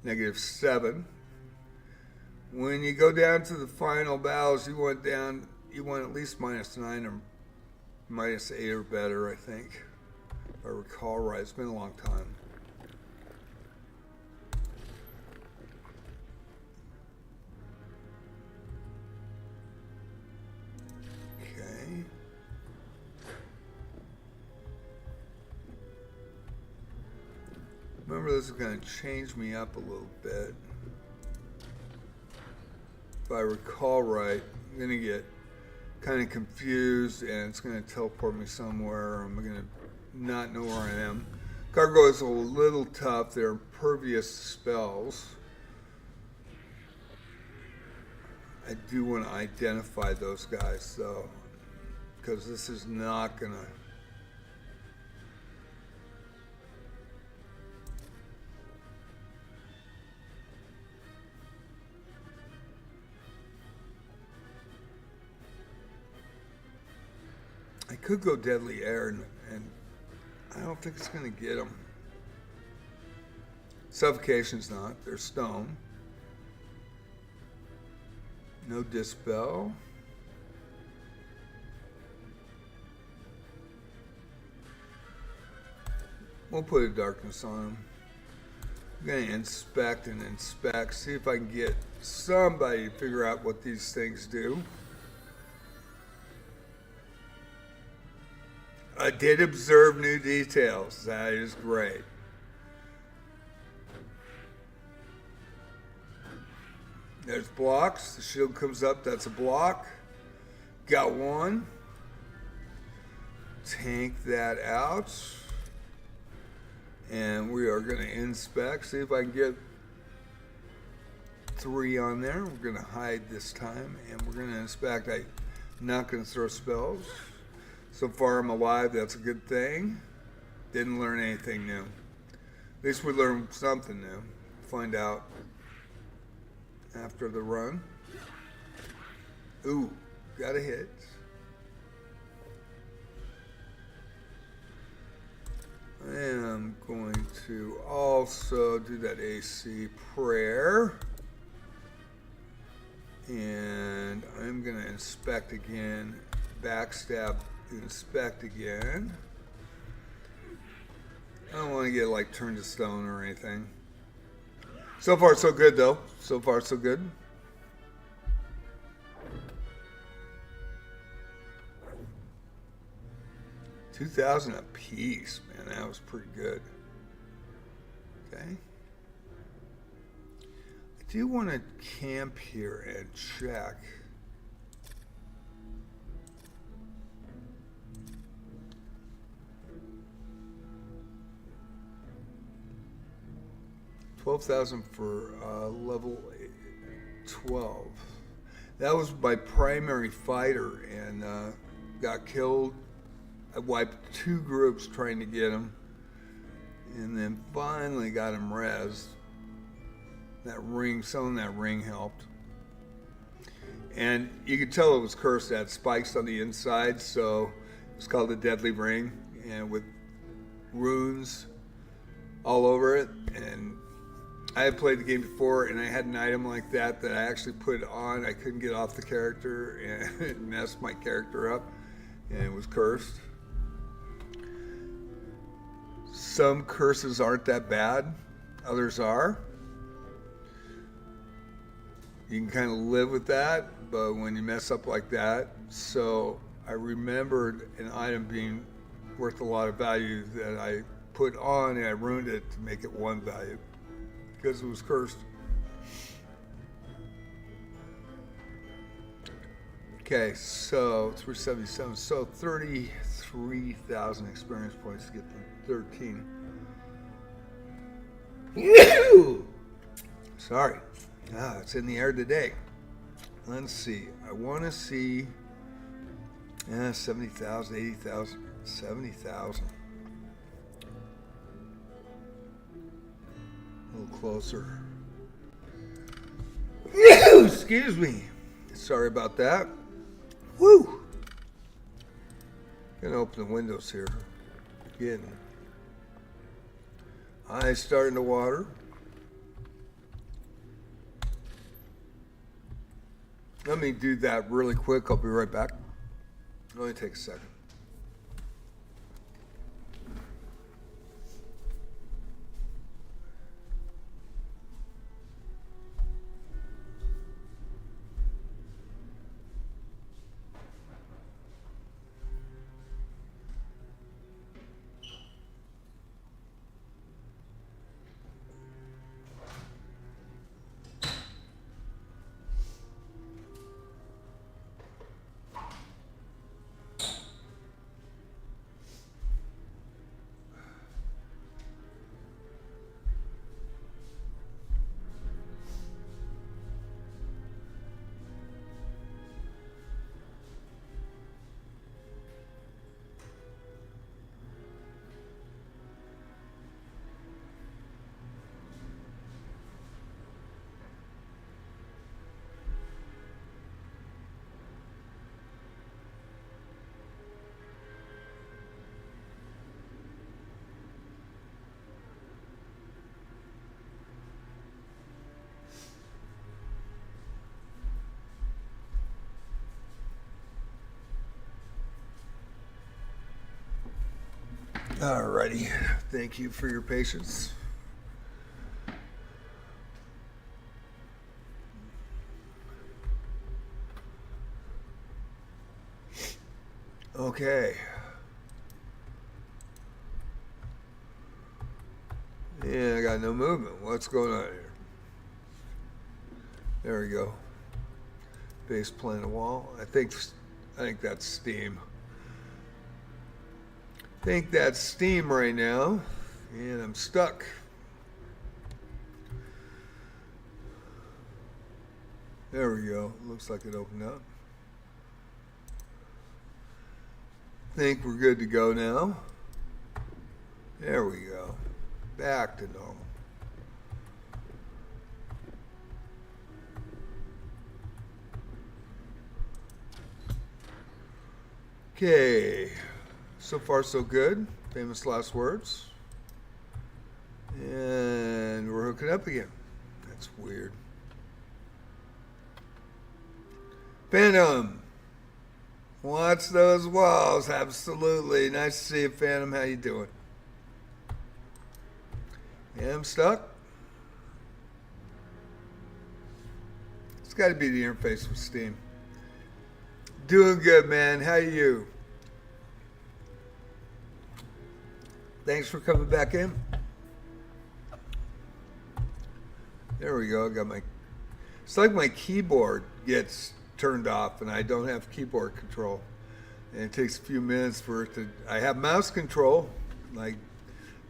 -7. When you go down to the final battles, you want at least -9 or -8 or better, I think. If I recall right, it's been a long time. Remember, this is going to change me up a little bit. If I recall right, I'm going to get kind of confused and it's going to teleport me somewhere. I'm going to not know where I am. Gargoyles are a little tough. They're impervious to spells. I do want to identify those guys, though, because this is not going to... I could go Deadly Air, and I don't think it's going to get them. Suffocation's not. They're stone. No Dispel. We'll put a Darkness on them. I'm going to inspect and inspect, see if I can get somebody to figure out what these things do. I did observe new details. That is great. There's blocks. The shield comes up. That's a block. Got one. Tank that out. And we are going to inspect. See if I can get 3 on there. We're going to hide this time. And we're going to inspect. I'm not going to throw spells. So far I'm alive. That's a good thing. Didn't learn anything new. At least we learned something new. Find out after the run. Ooh, got a hit. And I'm going to also do that AC prayer. And I'm going to inspect again. Backstab, inspect again. I don't want to get like turned to stone or anything. So far so good though. So far so good. $2,000 a piece, man. That was pretty good. Okay. I do want to camp here and check. $12,000 for level 12. That was my primary fighter and got killed. I wiped 2 groups trying to get him, and then finally got him rezzed. That ring, selling that ring helped. And you could tell it was cursed. It had spikes on the inside, so it's called the Deadly Ring, and with runes all over it. And I had played the game before, and I had an item like that that I actually put on. I couldn't get off the character, and it messed my character up, and it was cursed. Some curses aren't that bad, others are. You can kind of live with that, but when you mess up like that, so I remembered an item being worth a lot of value that I put on, and I ruined it to make it 1 value because it was cursed. Okay, so 377, so 33,000 experience points to get the 13. Sorry. It's in the air today. Let's see. I want to see 70,000, 80,000, 70,000. A little closer. Excuse me. Sorry about that. Woo! Gonna open the windows here. Again. Eyes starting to water. Let me do that really quick. I'll be right back. Only take a second. Alrighty, thank you for your patience. Okay. Yeah, I got no movement. What's going on here? There we go. Base planet wall. I think that's Steam. I think that's Steam right now, and I'm stuck. There we go. Looks like it opened up. Think we're good to go now. There we go. Back to normal. Okay. So far, so good. Famous last words. And we're hooking up again. That's weird. Phantom. Watch those walls. Absolutely. Nice to see you, Phantom. How you doing? Yeah, I'm stuck. It's got to be the interface with Steam. Doing good, man. How are you? Thanks for coming back in. There we go. I got my. It's like my keyboard gets turned off, and I don't have keyboard control. And it takes a few minutes for it to. I have mouse control, like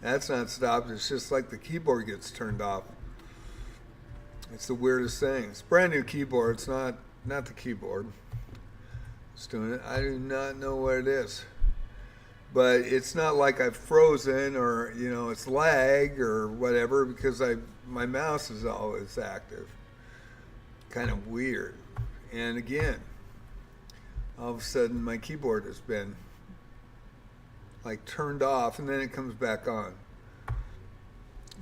that's not stopped. It's just like the keyboard gets turned off. It's the weirdest thing. It's a brand new keyboard. It's not the keyboard. It's doing it. I do not know what it is. But it's not like I've frozen or, it's lag or whatever because my mouse is always active. Kind of weird. And again, all of a sudden my keyboard has been like turned off and then it comes back on.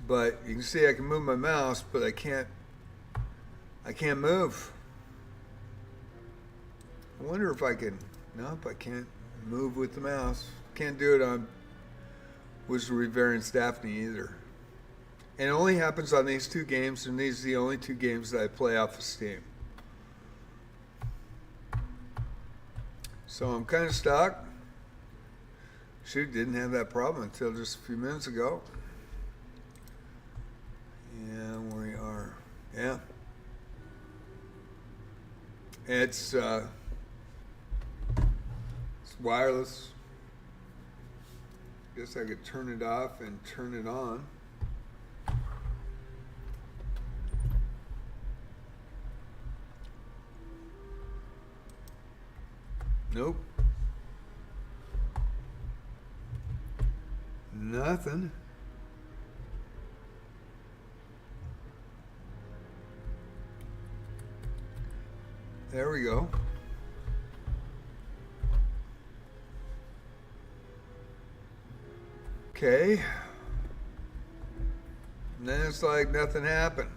But you can see I can move my mouse, but I can't move. I wonder if I can, nope, I can't move with the mouse. Can't do it on Wizardry Variants Daphne either. And it only happens on these two games, and these are the only two games that I play off of Steam. So I'm kind of stuck. Shoot, didn't have that problem until just a few minutes ago. Yeah, we are. Yeah. It's wireless. Guess I could turn it off and turn it on. Nope. Nothing. There we go. Okay. And then it's like nothing happened.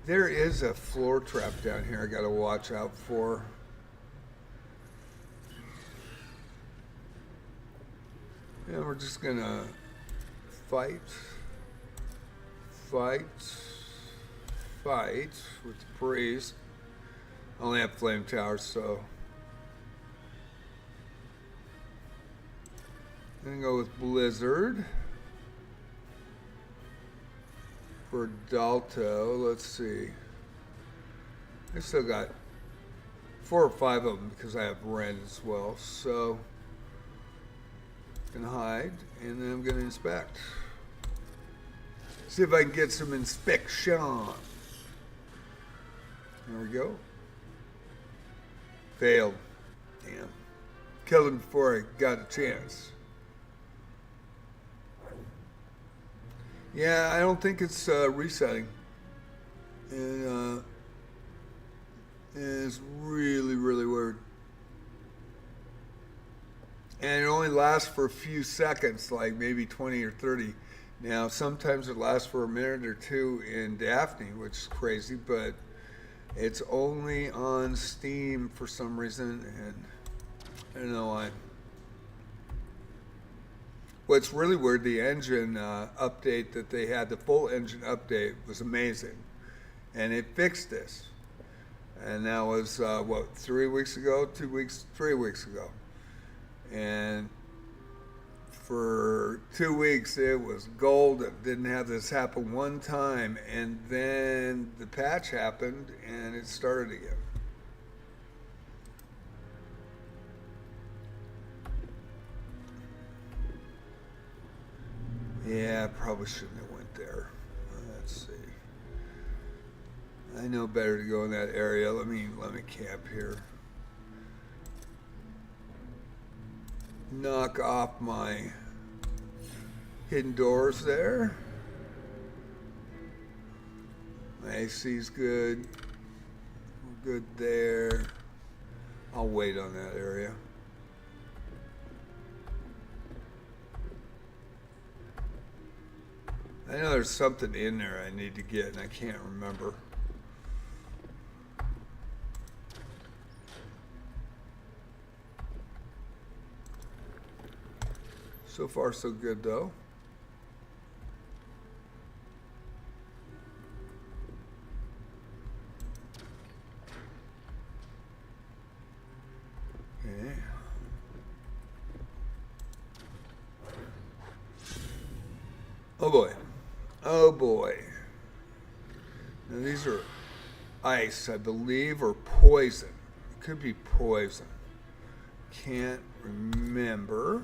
There is a floor trap down here I gotta watch out for. And we're just gonna fight with the priest. I only have flame towers, so I'm gonna go with Blizzard for Dalto. Let's see. I still got 4 or 5 of them because I have Ren as well. So gonna hide, and then I'm gonna inspect. See if I can get some inspection. There we go. Failed. Damn. Killed him before I got a chance. Yeah, I don't think it's resetting. And it's really, really weird. And it only lasts for a few seconds, like maybe 20 or 30. Now, sometimes it lasts for a minute or two in Daphne, which is crazy, but it's only on Steam for some reason, and I don't know why. What's really weird, the engine update that they had, the full engine update was amazing. and it fixed this. And that was, what, 3 weeks ago, 2 weeks, 3 weeks ago. And for 2 weeks, it was golden. Didn't have this happen one time. And then the patch happened, and it started again. Yeah, I probably shouldn't have went there. Let's see. I know better to go in that area. Let me camp here. Knock off my hidden doors there. My AC's good. We're good there. I'll wait on that area. I know there's something in there I need to get, and I can't remember. So far, so good, though. Okay. Oh boy. Oh boy. Now these are ice, I believe, or poison. It could be poison. Can't remember.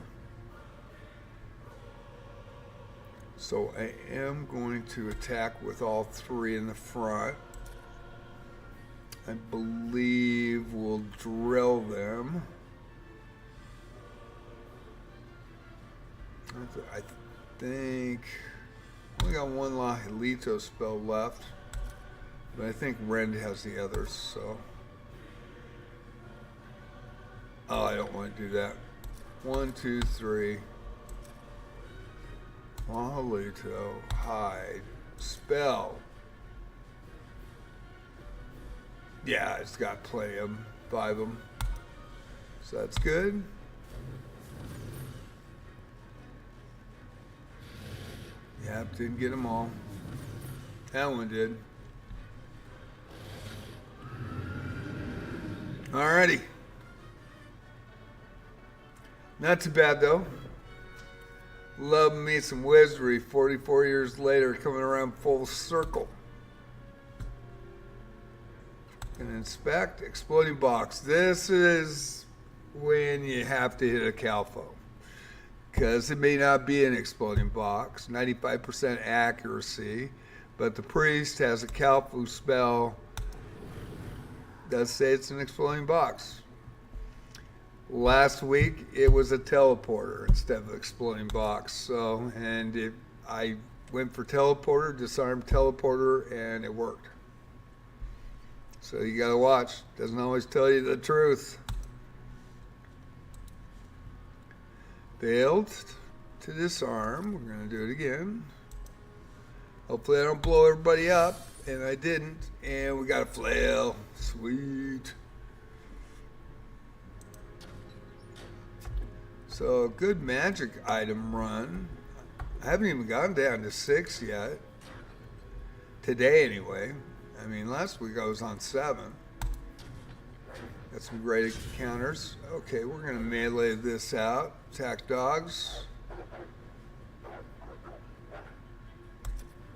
So I am going to attack with all three in the front. I believe we'll drill them. I think I only got one Lahilito spell left, but I think Rend has the others, so. Oh, I don't want to do that. 1, 2, 3. Lahilito, hide, spell. Yeah, it's got plenty of them, 5 of them. So that's good. Yep, didn't get them all. That one did. Alrighty. Not too bad though. Love me some Wizardry 44 years later, coming around full circle. And inspect, exploding box. This is when you have to hit a Calfo, because it may not be an exploding box, 95% accuracy, but the priest has a Calfu spell that says it's an exploding box. Last week it was a teleporter instead of an exploding box. So, and I went for teleporter, disarmed teleporter, and it worked. So you gotta watch. Doesn't always tell you the truth. Failed to disarm. We're gonna do it again. Hopefully I don't blow everybody up, and I didn't. And we got a flail. Sweet. So good magic item run. I haven't even gone down to 6 yet. Today anyway. I mean, last week I was on 7. Got some great counters. Okay, we're gonna melee this out. Attack dogs.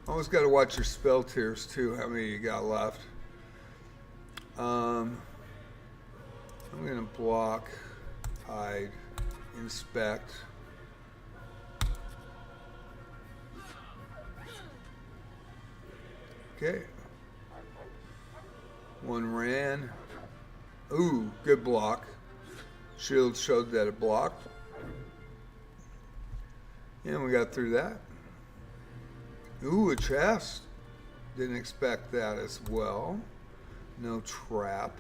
Always got to watch your spell tiers too, how many you got left. I'm gonna block, hide, inspect. Okay. One ran. Ooh, good block. Shield showed that it blocked. And we got through that. Ooh, a chest. Didn't expect that as well. No trap.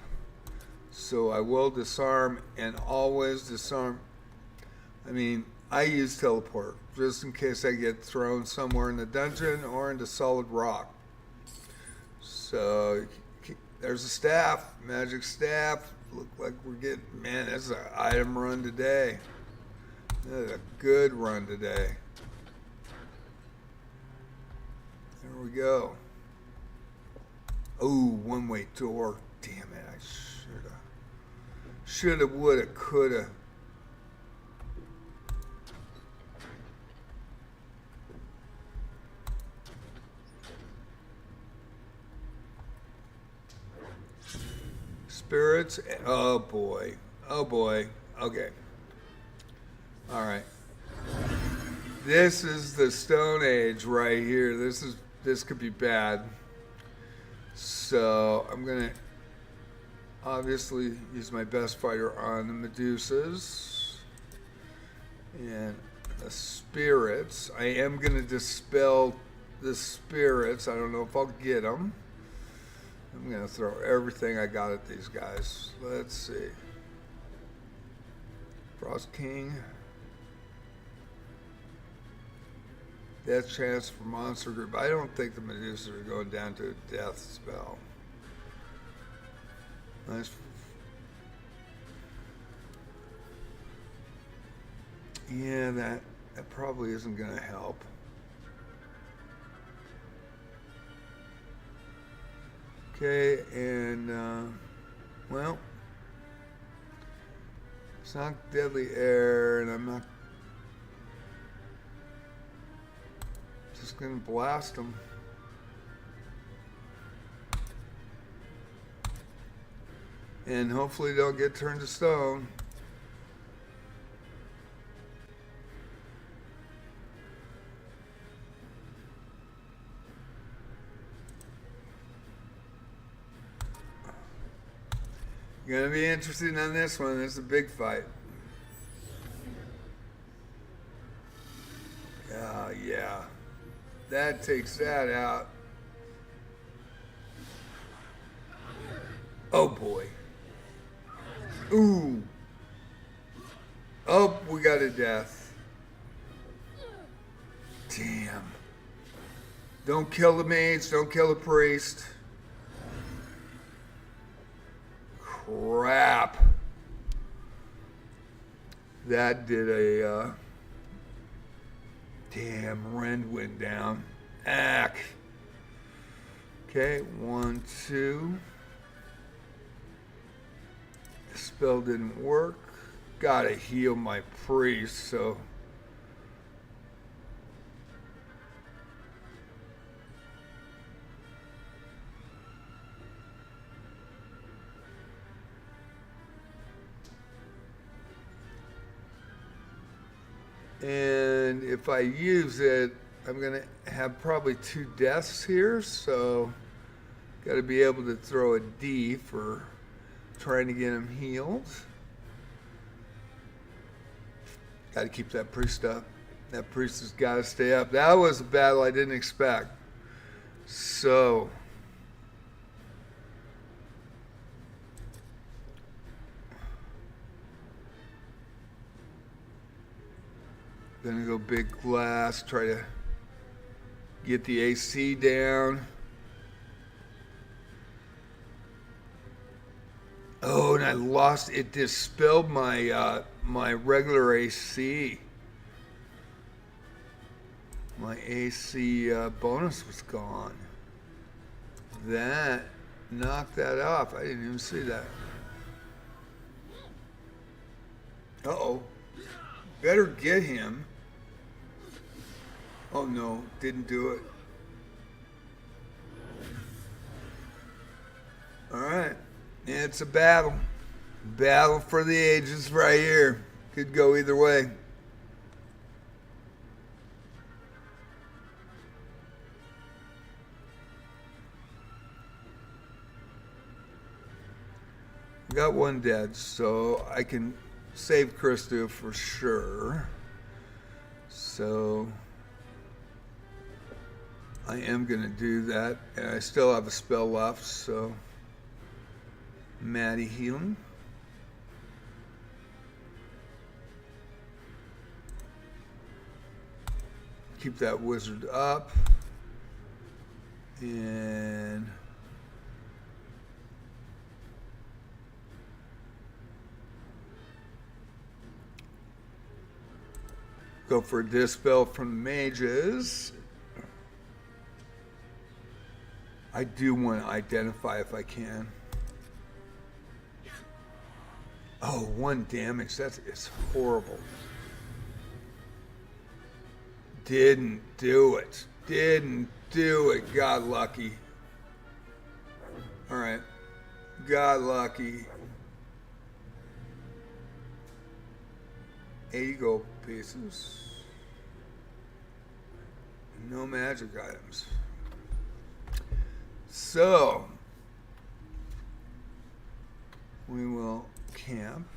So I will disarm, and always disarm. I mean, I use teleport just in case I get thrown somewhere in the dungeon or into solid rock. So there's a staff, magic staff. Look like we're getting, man, that's an item run today. That's a good run today. There we go. Oh, one-way door. Damn it, I shoulda, woulda, coulda. Spirits, oh boy, oh boy, okay. All right. This is the Stone Age right here. This could be bad. So I'm gonna obviously use my best fighter on the Medusas and the spirits. I am gonna dispel the spirits. I don't know if I'll get them. I'm gonna throw everything I got at these guys. Let's see. Frost King. Death chance for monster group. I don't think the Medusas are going down to a death spell. Nice. Yeah, that probably isn't going to help. Okay, and well, it's not deadly air, and I'm not just gonna blast them. And hopefully they'll get turned to stone. Gonna be interesting on this one. It's a big fight. Yeah. That takes that out. Oh boy. Ooh. Oh, we got a death. Damn. Don't kill the mage, don't kill the priest. Crap. That did a damn, Rend went down. Ack. Okay, 1, 2. The spell didn't work. Gotta heal my priest, so. And if I use it, I'm gonna have probably 2 deaths here, so gotta be able to throw a D for trying to get him healed. Gotta keep that priest up. That priest has gotta stay up. That was a battle I didn't expect. So gonna go big glass, try to get the AC down. Oh, and I lost it. Dispelled my my regular AC. My AC bonus was gone. That knocked that off. I didn't even see that. Uh-oh. Better get him. Oh no, didn't do it. All right, it's a battle. Battle for the ages right here. Could go either way. Got 1 dead, so I can save Krista for sure. So I am going to do that, and I still have a spell left, so Maddie healing. Keep that wizard up, and go for a dispel from the mages. I do want to identify if I can. Oh, 1 damage. It's horrible. Didn't do it. Didn't do it. Got lucky. All right. Got lucky. 80 gold pieces. No magic items. So, we will camp.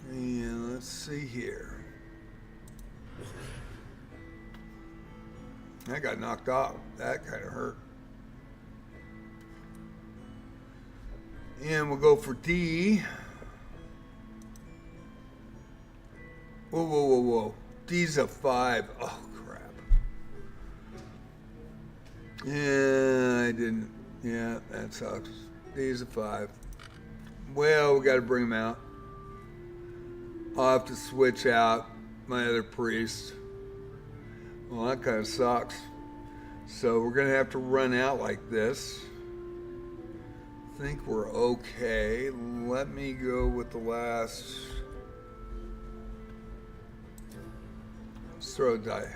And let's see here. I got knocked off. That kind of hurt. And we'll go for D. Whoa, whoa, whoa, whoa. D's a 5. Oh, crap. Yeah, I didn't. Yeah, that sucks. D's a 5. Well, we got to bring him out. I'll have to switch out my other priest. Well, that kind of sucks. So we're going to have to run out like this. I think we're okay. Let me go with the last. Let's throw a die.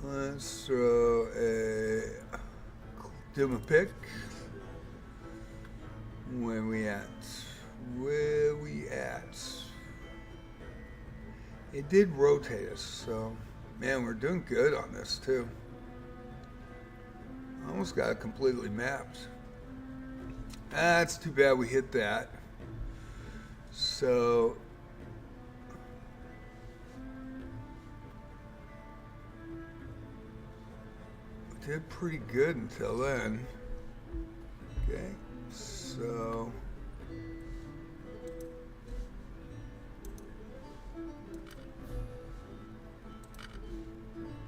Let's throw a. Do a pick. Where we at? Where we at? It did rotate us, so man, we're doing good on this too. Almost got it completely mapped. That's too bad we hit that. So we did pretty good until then. Okay, so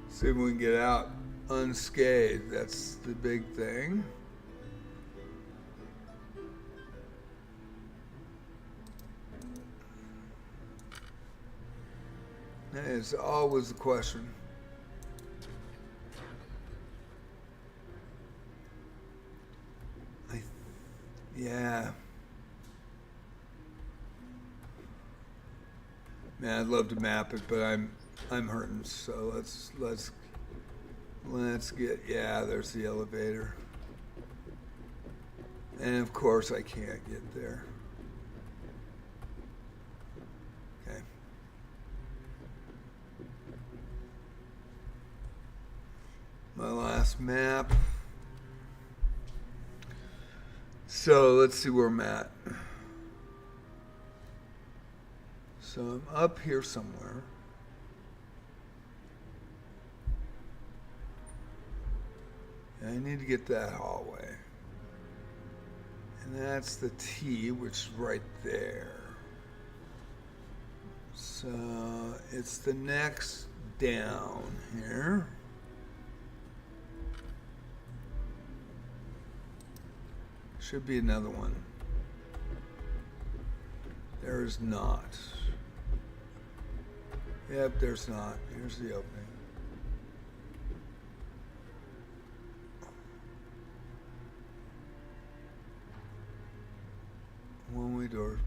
see if we can get out unscathed. That's the big thing. That is always the question. Yeah. Man, I'd love to map it, but I'm hurting, so let's get, yeah, there's the elevator. And of course I can't get there. Okay. My last map. So let's see where I'm at. So I'm up here somewhere. I need to get that hallway. And that's the T, which is right there. So it's the next down here. Should be another one. There is not. Yep, there's not. Here's the opening. One-way door.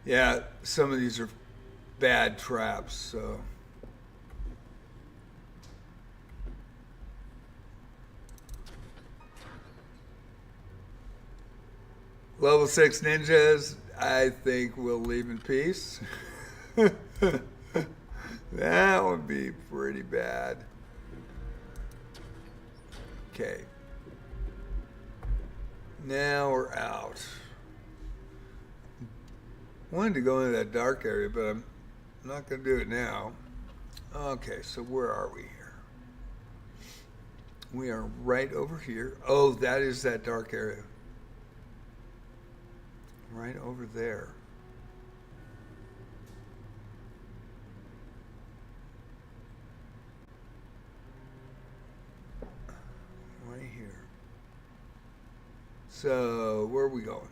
Yeah, some of these are bad traps, so. Level 6 ninjas, I think we'll leave in peace. That would be pretty bad. Okay. Now we're out. Wanted to go into that dark area, but I'm not going to do it now. Okay, so where are we here? We are right over here. Oh, that is that dark area. Right over there. So, where are we going?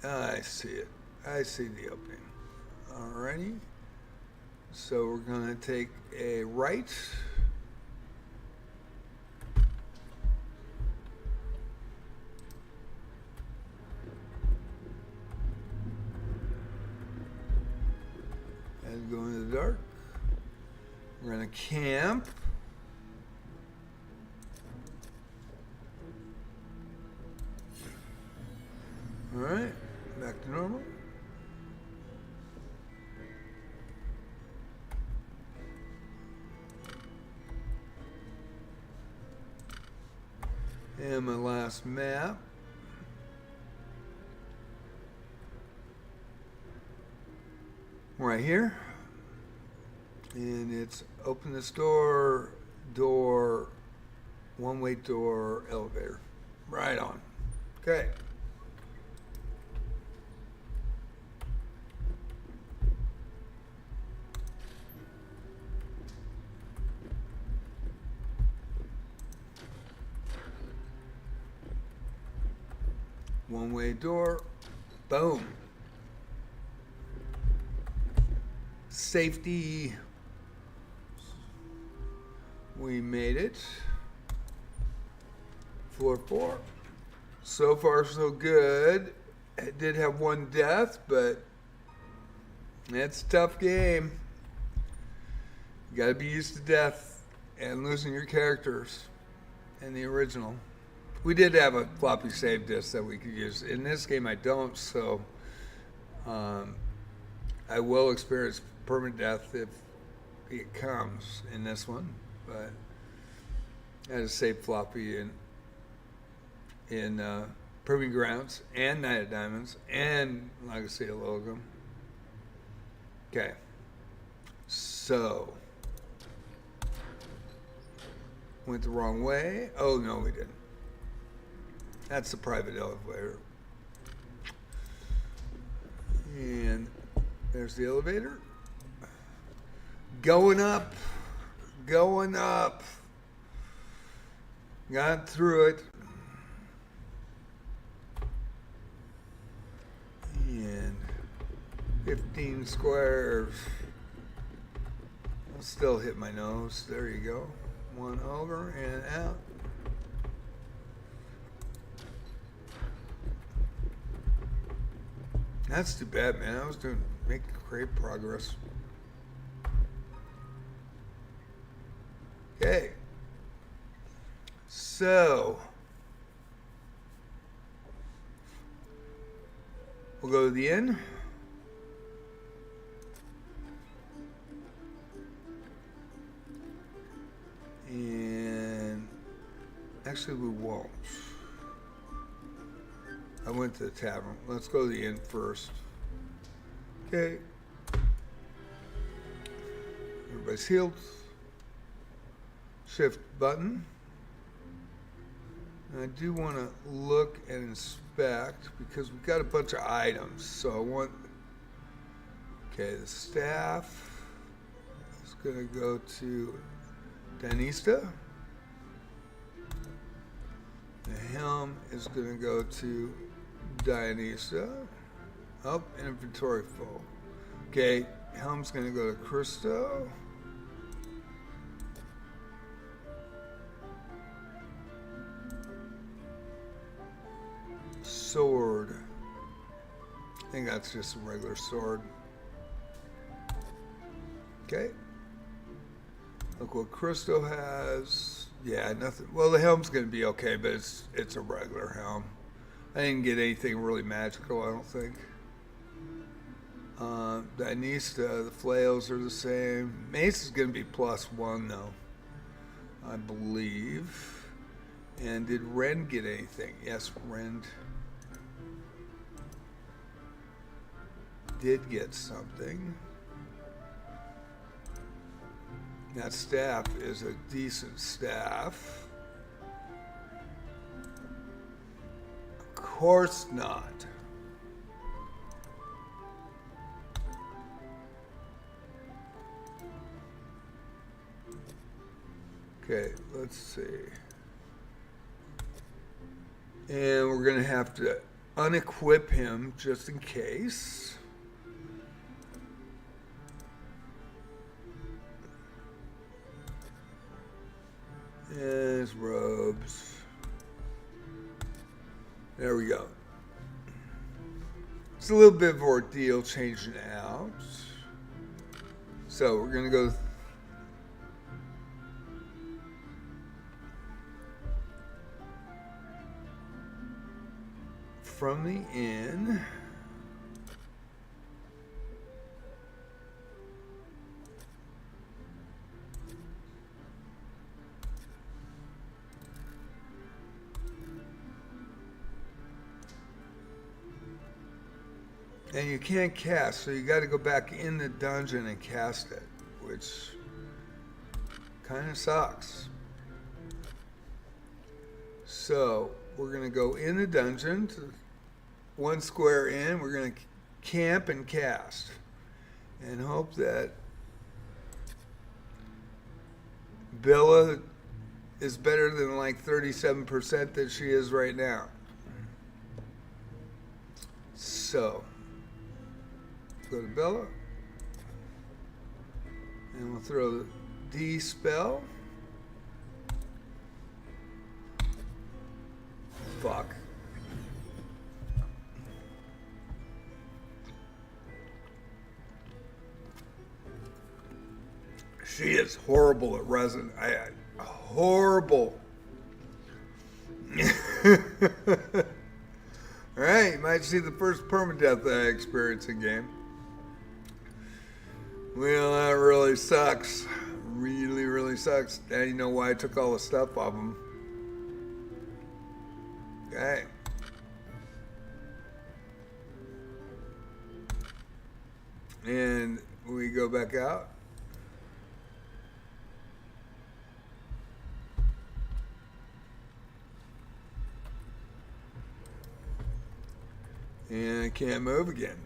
I see it. I see the opening. Alrighty. So we're going to take a right. And go into the dark. We're going to camp. Alright, back to normal. And my last map. Right here. And it's open this door, one-way door, elevator. Right on. Okay. One-way door, boom. Safety. We made it. Floor 4. So far, so good. It did have one death, but it's a tough game. You gotta be used to death and losing your characters in the original. We did have a floppy save disk that we could use. In this game, I don't, so I will experience permanent death if it comes in this one. But I had a save floppy in Proving Grounds and Knight of Diamonds and Legacy of Llylgymn. Okay, so went the wrong way. Oh no, we didn't. That's the private elevator. And there's the elevator. Going up. Going up. Got through it. And 15 squares. I'll still hit my nose. There you go. One over and out. That's too bad, man. I was making great progress. Okay. So we'll go to the end. And actually we won't. I went to the tavern. Let's go to the inn first. Okay. Everybody's healed. Shift button. And I do want to look and inspect because we've got a bunch of items. So I want, okay, the staff is going to go to Danista. The helm is going to go to Dionysa. Oh, inventory full. Okay, helm's going to go to Christo. Sword. I think that's just a regular sword. Okay. Look what Christo has. Yeah, nothing. Well, the helm's going to be okay, but it's a regular helm. I didn't get anything really magical, I don't think. Dionysta, the flails are the same. Mace is going to be +1, though, I believe. And did Ren get anything? Yes, Ren did get something. That staff is a decent staff. Of course not. Okay, let's see. And we're going to have to unequip him just in case. And his robes. There we go. It's a little bit of ordeal changing out. So we're going to go from the inn. And you can't cast, so you got to go back in the dungeon and cast it, which kind of sucks. So we're going to go in the dungeon, to one square in, we're going to camp and cast, and hope that Bella is better than like 37% that she is right now. So go to Bella, and we'll throw the D spell. Fuck. She is horrible at resin. Horrible. Alright, you might see the first permadeath I experience in game. Well, that really sucks. Really, really sucks. Now you know why I took all the stuff off him. Okay. And we go back out. And I can't move again.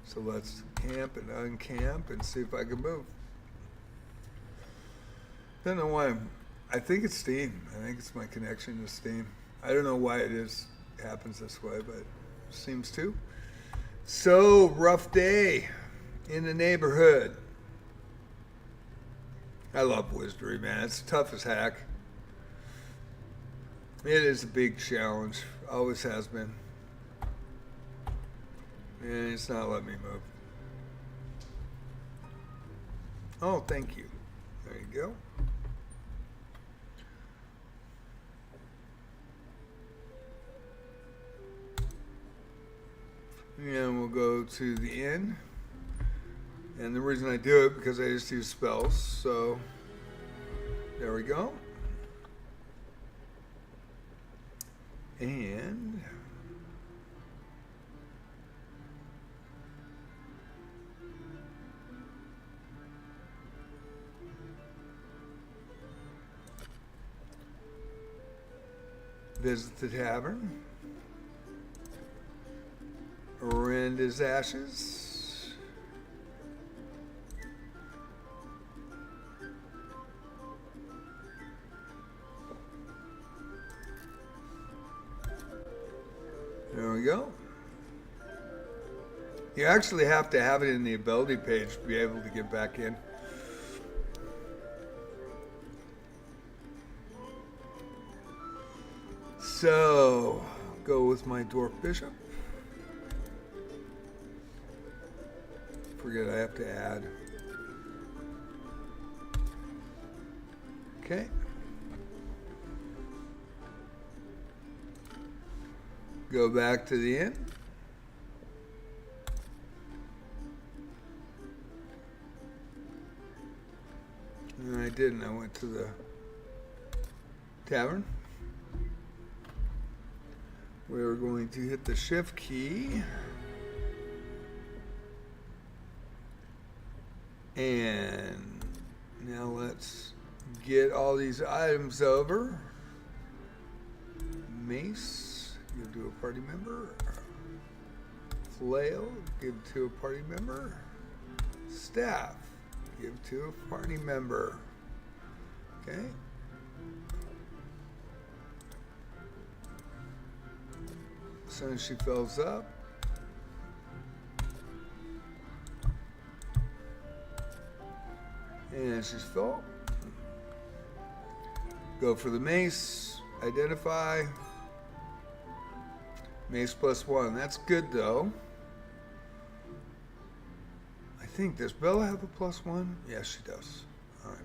So let's camp and uncamp and see if I can move. Don't know why. I think it's Steam. I think it's my connection to Steam. I don't know why it happens this way, but it seems to. So, rough day in the neighborhood. I love Wizardry, man. It's tough as heck. It is a big challenge. Always has been. And it's not letting me move. Oh, thank you. There you go. And we'll go to the inn. And the reason I do it because I just use spells. So there we go. And visit the tavern. Rend his ashes. There we go. You actually have to have it in the ability page to be able to get back in. So, go with my dwarf bishop. Forget I have to add. Okay. Go back to the inn. No, I didn't. I went to the tavern. We're going to hit the shift key. And now let's get all these items over. Mace, give to a party member. Flail, give to a party member. Staff, give to a party member. Okay. soon as she fills up. And she's full. Go for the mace. Identify. Mace +1. That's good though. I think, does Bella have a +1? Yes, she does. Alright.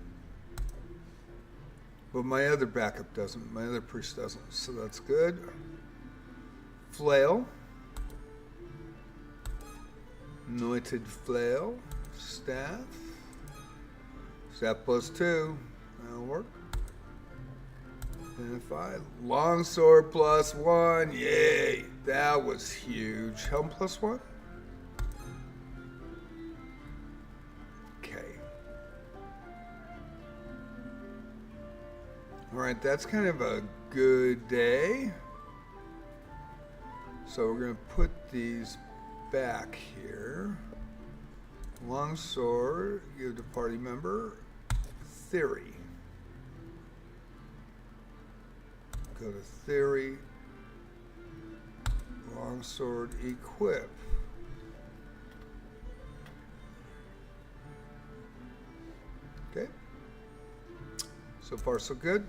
But my other backup doesn't. My other priest doesn't. So that's good. Flail. Anointed flail. Staff. Staff +2. That'll work. Identify. Longsword +1. Yay. That was huge. Helm +1. Okay. Alright, that's kind of a good day. So we're going to put these back here. Longsword, give to party member. Theory. Go to theory. Longsword equip. Okay. So far so good.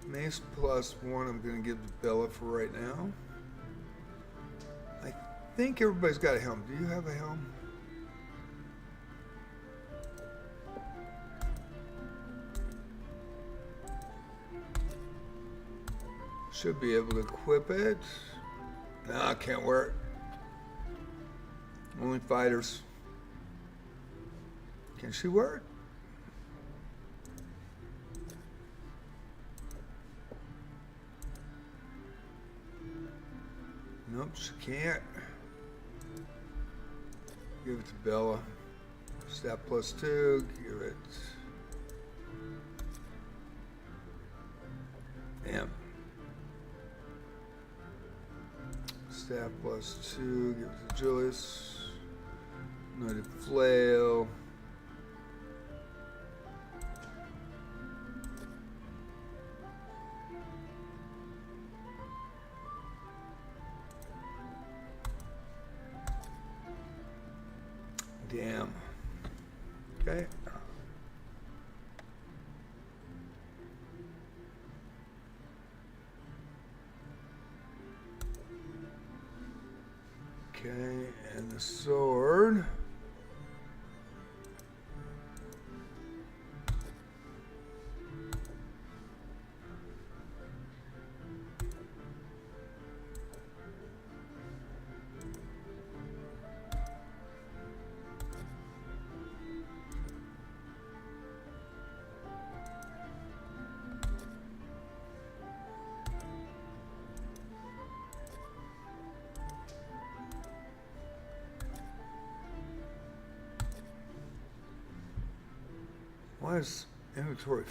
Mace +1 I'm going to give to Bella for right now. I think everybody's got a helm. Do you have a helm? Should be able to equip it. No, I can't wear it. Only fighters. Can she wear it? Nope, she can't. Give it to Bella. Staff +2. Give it. Damn. Staff +2. Give it to Julius. Anointed flail. Damn. Okay. Okay, and the sword. Why is inventory?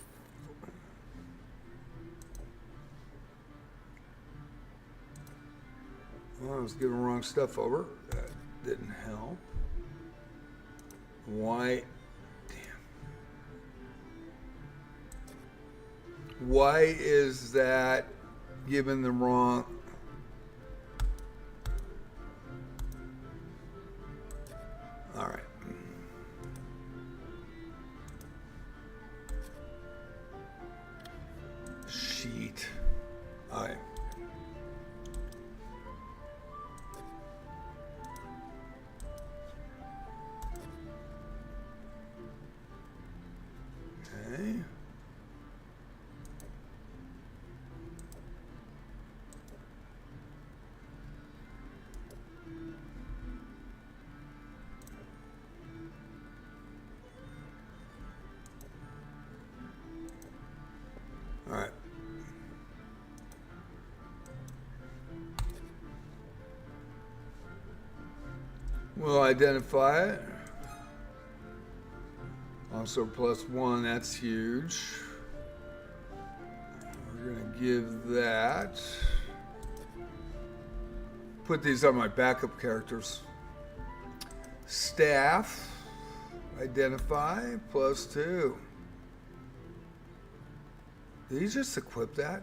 Well, I was giving wrong stuff over. That didn't help. Why? Damn. Why is that giving the wrong? All right. Sheet. All right. Okay. All right. We'll identify it. Also +1, that's huge. We're going to give that. Put these on my backup characters. Staff. Identify. +2. Did he just equip that?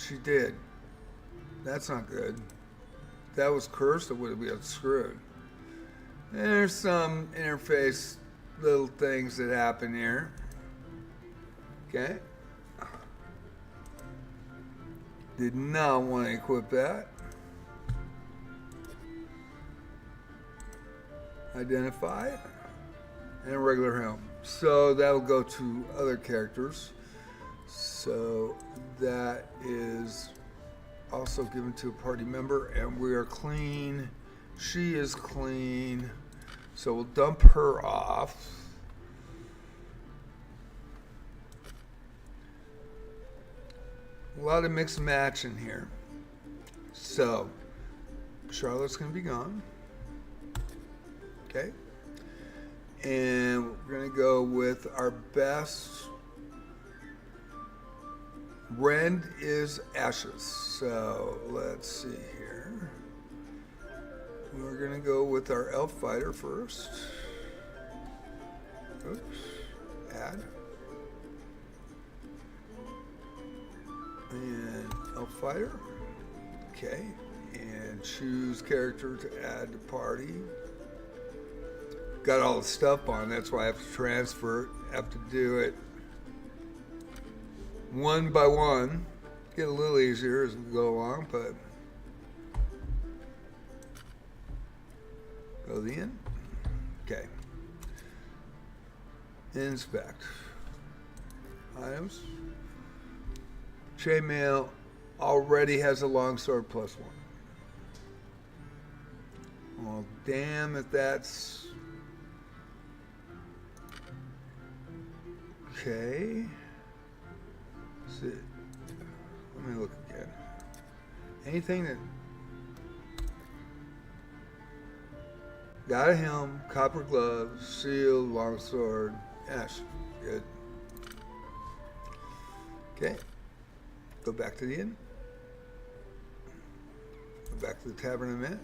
She did. That's not good. If that was cursed, it would have been screwed. And there's some interface little things that happen here. Okay. Did not want to equip that. Identify. And a regular helm. So that will go to other characters. So that is also given to a party member, and we are clean. She is clean. So we'll dump her off. A lot of mixed match in here. So Charlotte's going to be gone. Okay. And we're going to go with our best. Rend is Ashes. So let's see here. We're going to go with our Elf Fighter first. Oops. Add. And Elf Fighter. Okay. And choose character to add to party. Got all the stuff on, that's why I have to transfer it. Have to do it one by one. Get a little easier as we go along, but go to the end. Okay. Inspect. Items. Chainmail already has a longsword +1. Well, damn if that's okay. See, let me look again. Anything that got a helm, copper gloves, shield, longsword, ash. Good. Okay. Go back to the inn. Go back to the tavern in a minute.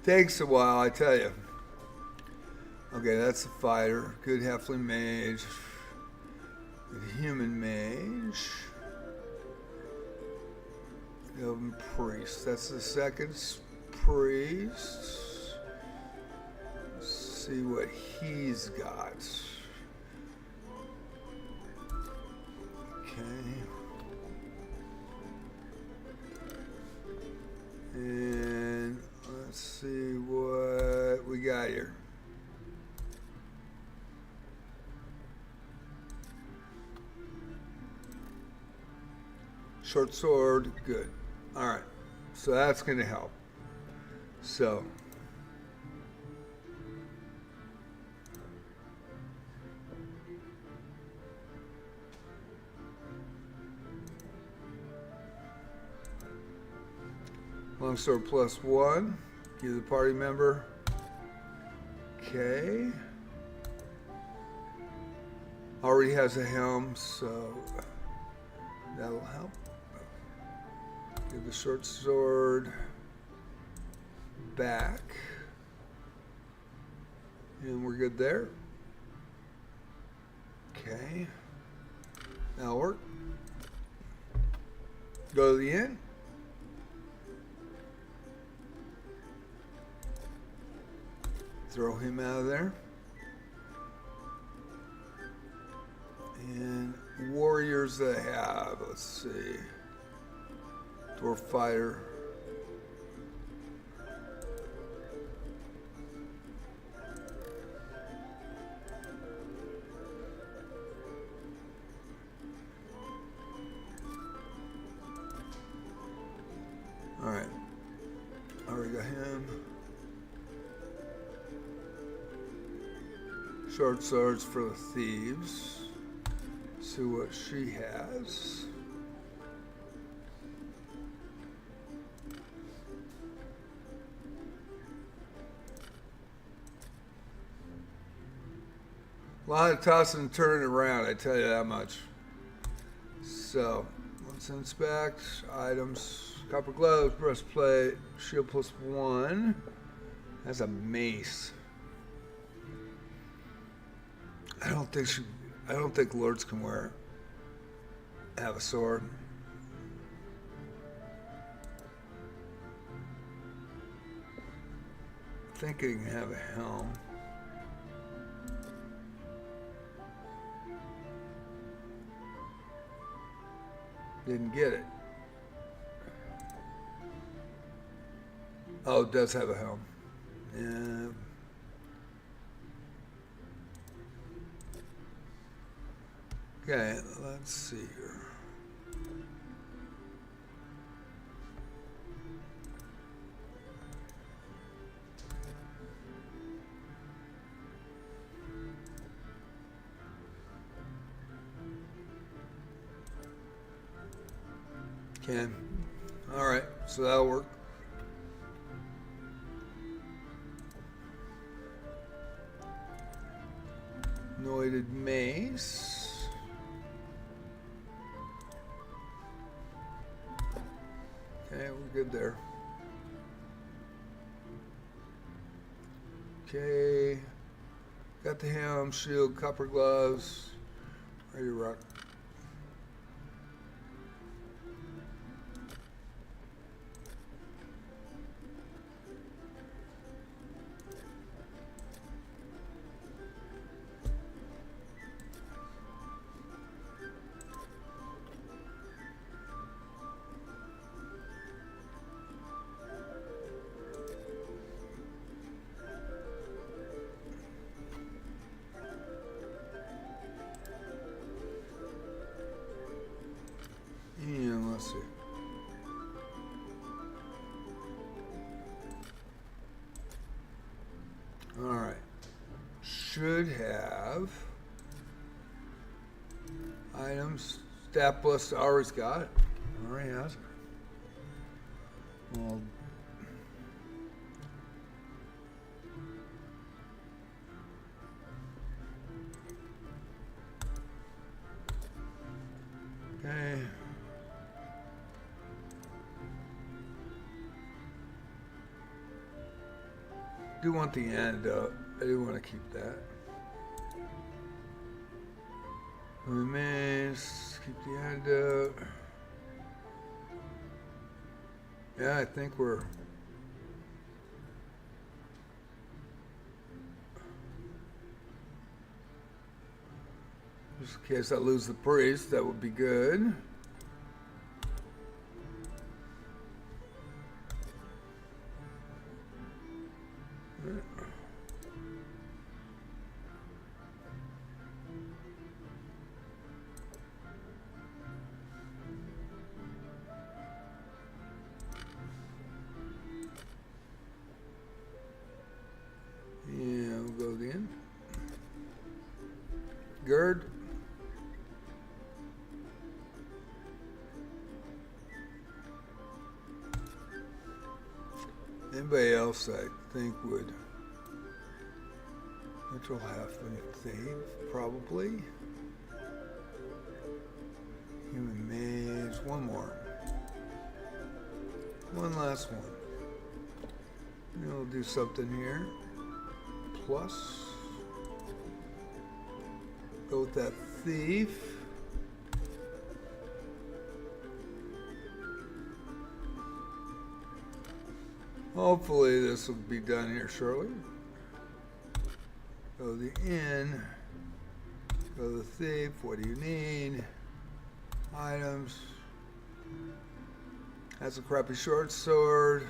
Takes a while, I tell you. Okay, that's the fighter. Good halfling mage. Good human mage. Elven priest. That's the second priest. Let's see what he's got. Okay. And let's see what we got here. Short sword, good. All right, so that's going to help. So, longsword +1, give the party member. Okay. Already has a helm, so that'll help. Give the short sword back. And we're good there. Okay. That'll work. Go to the inn. Throw him out of there. And warriors that I have, let's see. Dwarf fighter. All right. Already got him. Short swords for the thieves. See what she has. A lot of tossing and turning around, I tell you that much. So, let's inspect items. Copper gloves, breastplate, shield +1. That's a mace. I don't think lords can have a sword. I think he can have a helm. Didn't get it. Oh, it does have a helm. Yeah. Okay, let's see here. Okay. All right, so that'll work. Noited mace. Okay, we're good there. Okay. Got the helm, shield, copper gloves. Ready to rock. And let's see. All right. Should have items. Stat plus always got it. Already has it. Well, okay. Do want the antidote. I do want to keep that. Remains. Keep the antidote. Yeah, I think we're. Just in case I lose the priest, that would be good. Yeah, we'll go again. Gird. Anybody else I think would? Neutral halfling thief, probably. Human mage, one more. One last one. We'll do something here. Plus. Go with that thief. Hopefully this will be done here shortly. Go to the inn. Go to the thief. What do you need? Items. That's a crappy short sword.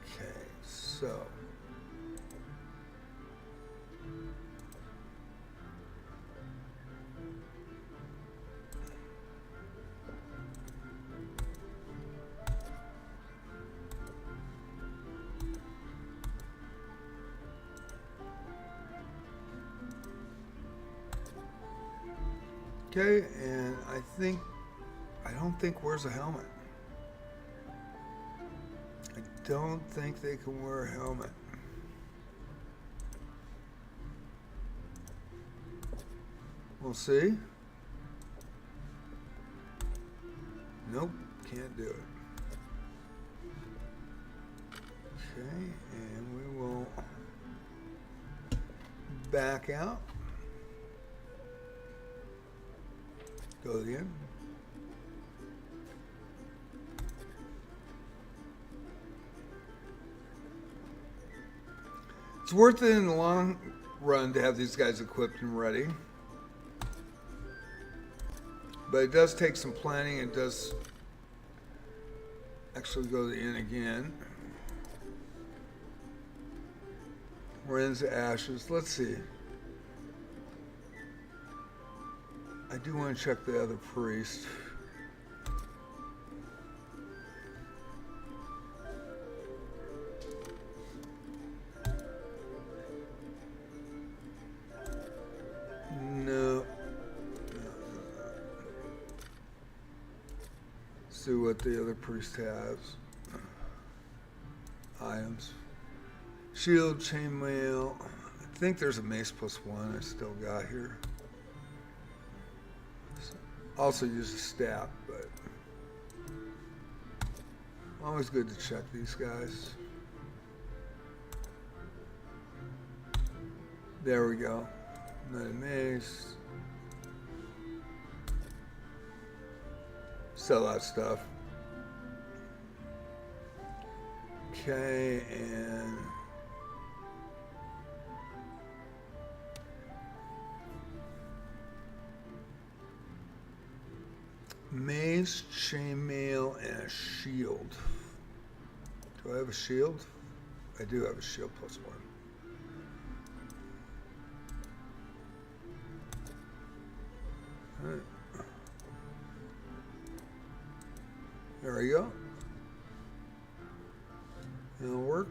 Okay, so. Okay, and I don't think where's a helmet. I don't think they can wear a helmet. We'll see. Nope, can't do it. Okay, and we will back out. Go to the end. It's worth it in the long run to have these guys equipped and ready. But it does take some planning. It does actually go to the end again. Ren's Ashes. Let's see. I do want to check the other priest. No. See what the other priest has. Items. Shield, chainmail. I think there's a mace +1 I still got here. Also use a staff, but always good to check these guys. There we go. Another mace. Sell that stuff. Okay, and mace, chainmail, and a shield. Do I have a shield? I do have a shield +1. All right. There we go. It'll work.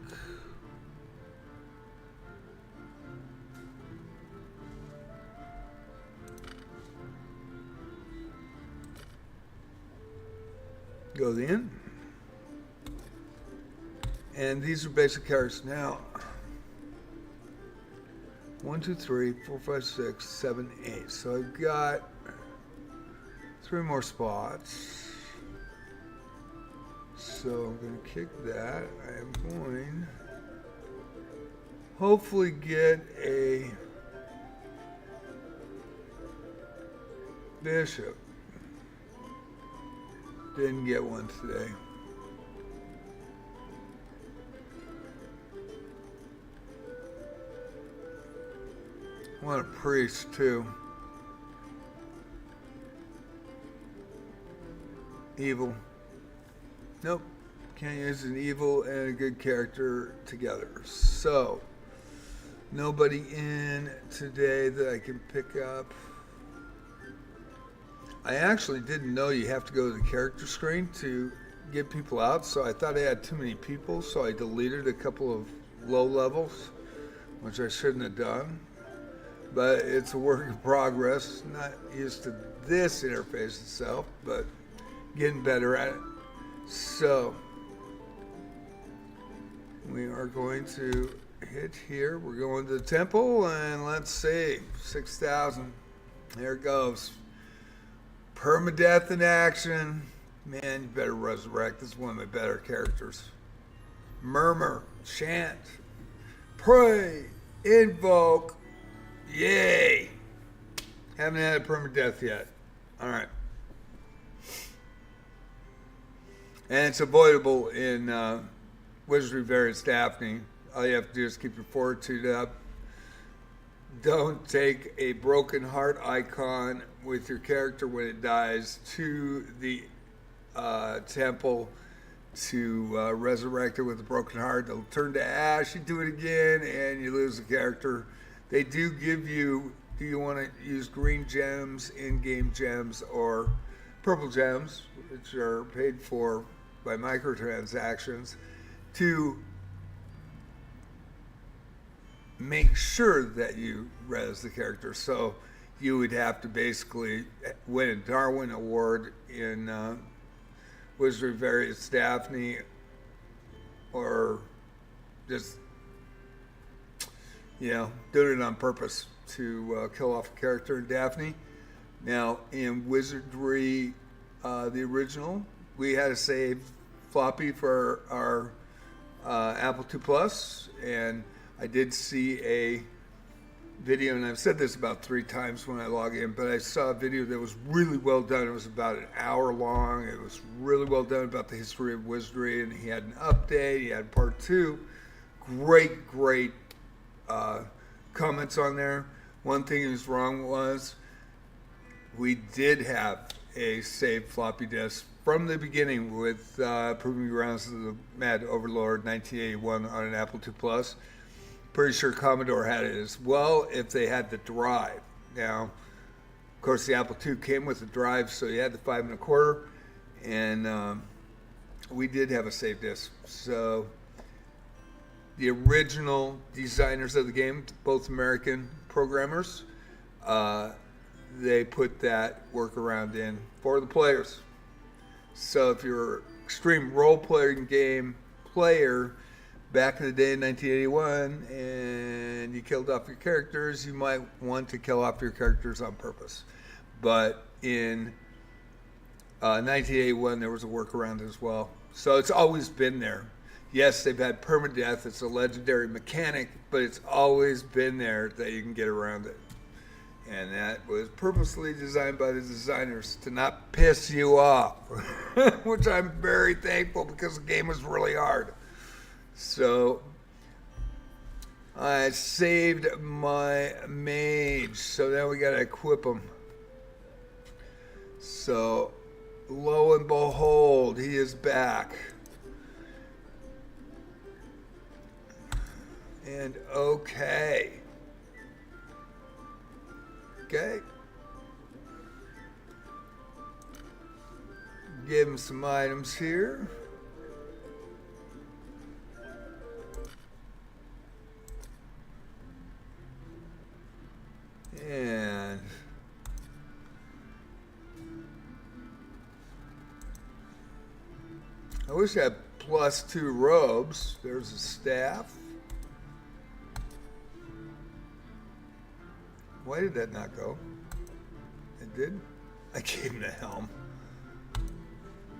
Go in. And these are basic characters now. 1, 2, 3, 4, 5, 6, 7, 8. So I've got 3 more spots. So I'm going to kick that. I am going hopefully get a bishop. Didn't get one today. I want a priest too. Evil. Nope. Can't use an evil and a good character together. So, nobody in today that I can pick up. I actually didn't know you have to go to the character screen to get people out, so I thought I had too many people, so I deleted a couple of low levels, which I shouldn't have done. But it's a work in progress. Not used to this interface itself, but getting better at it. So, we are going to hit here. We're going to the temple, and let's see, 6,000. There it goes. Permadeath in action. Man, you better resurrect. This is one of my better characters. Murmur, chant, pray, invoke. Yay! Haven't had a permadeath yet. All right. And it's avoidable in Wizardry Variants Daphne. All you have to do is keep your fortitude up. Don't take a broken heart icon with your character when it dies to the temple to resurrect it with a broken heart. It'll turn to ash. You do it again, and you lose the character. They do give you, do you want to use green gems, in-game gems, or purple gems, which are paid for by microtransactions, to make sure that you res the character. So you would have to basically win a Darwin Award in Wizardry Variants Daphne, or just, you know, doing it on purpose to kill off a character in Daphne. Now, in Wizardry, the original, we had a save floppy for our Apple II Plus, and I did see a video, and I've said this about 3 times when I log in, but I saw a video that was really well done. It was about an hour long. It was really well done about the history of Wizardry, and he had an update. He had part 2. Great comments on there. One thing he was wrong was we did have a saved floppy disk from the beginning with Proving Grounds of the Mad Overlord 1981 on an Apple II Plus. Pretty sure Commodore had it as well if they had the drive. Now, of course, the Apple II came with the drive, so you had the 5 1/4, and we did have a save disk. So the original designers of the game, both American programmers, they put that workaround in for the players. So if you're an extreme role-playing game player back in the day in 1981 and you killed off your characters, you might want to kill off your characters on purpose. But in 1981, there was a workaround as well. So it's always been there. Yes, they've had permadeath. It's a legendary mechanic, but it's always been there that you can get around it. And that was purposely designed by the designers to not piss you off, which I'm very thankful because the game was really hard. So I saved my mage, so now we gotta equip him. So lo and behold, he is back. And okay. Give him some items here. And I wish I had +2 robes. There's a staff. Why did that not go? It did? I gave him the helm.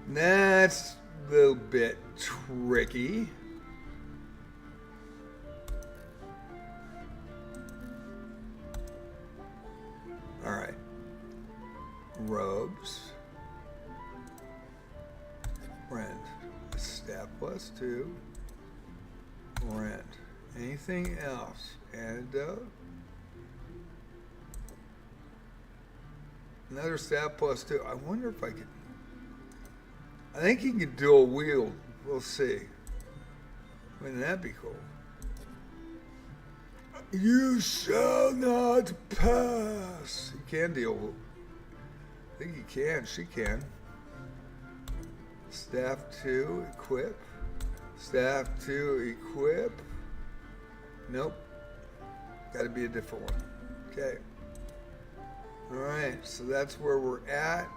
That's a little bit tricky. All right. Robes. Rent. Staff +2. Rent. Anything else? Antidote. Another staff +2. I wonder if I could. I think he can dual wield. We'll see. Wouldn't that be cool? You shall not pass. He can deal. I think he can. She can. Staff 2, equip. Staff 2, equip. Nope. Got to be a different one. Okay. All right, so that's where we're at.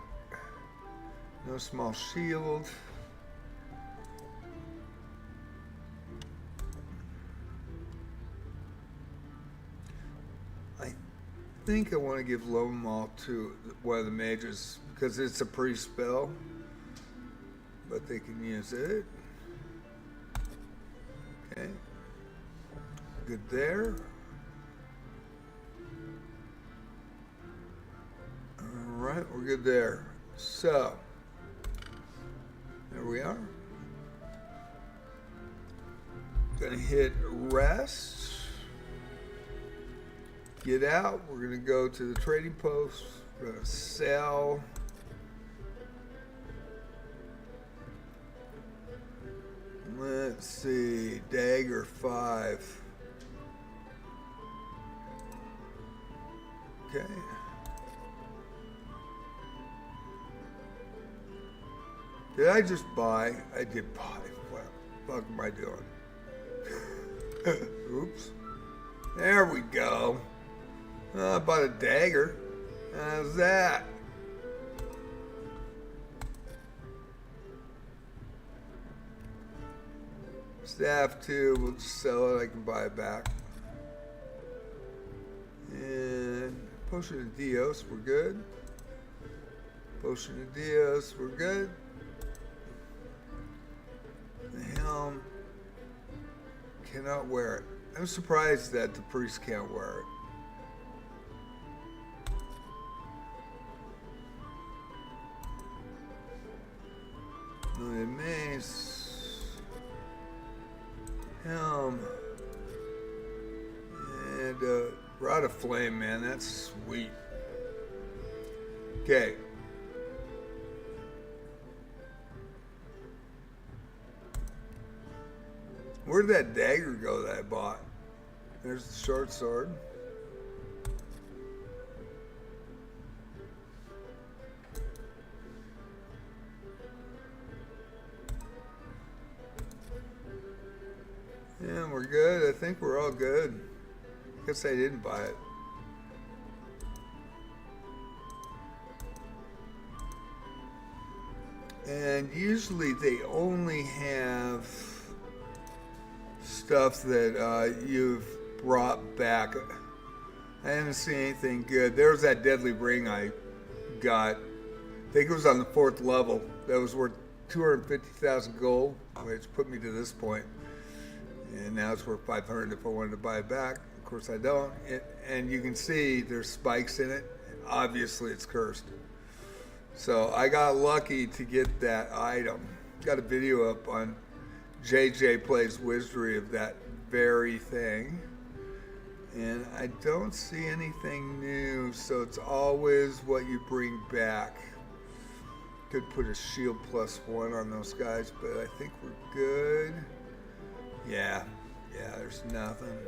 No small shield. I think I want to give Lone Maul to one of the mages because it's a pre-spell, but they can use it. Okay, good there. All right, we're good there. So, there we are. Gonna hit rest. Get out. We're gonna go to the trading post. We're gonna sell. Let's see, dagger 5. Okay. Did I just buy? I did buy. What the fuck am I doing? Oops. There we go. I bought a dagger. How's that? Staff 2, we'll just sell it. I can buy it back. And Potion of Dios, we're good. Potion of Dios, we're good. The helm, cannot wear it. I'm surprised that the priest can't wear it. Shot of Flame, man, that's sweet. Okay. Where'd that dagger go that I bought? There's the short sword. Yeah, we're good. I think we're all good. Guess I didn't buy it. And usually they only have stuff that you've brought back. I haven't seen anything good. There was that deadly ring I got. I think it was on the 4th level. That was worth 250,000 gold, which put me to this point. And now it's worth 500 if I wanted to buy it back. Of course I don't. And you can see there's spikes in it. Obviously it's cursed. So I got lucky to get that item. Got a video up on JJ Plays Wizardry of that very thing. And I don't see anything new, so it's always what you bring back. Could put a shield +1 on those guys, but I think we're good. Yeah, there's nothing.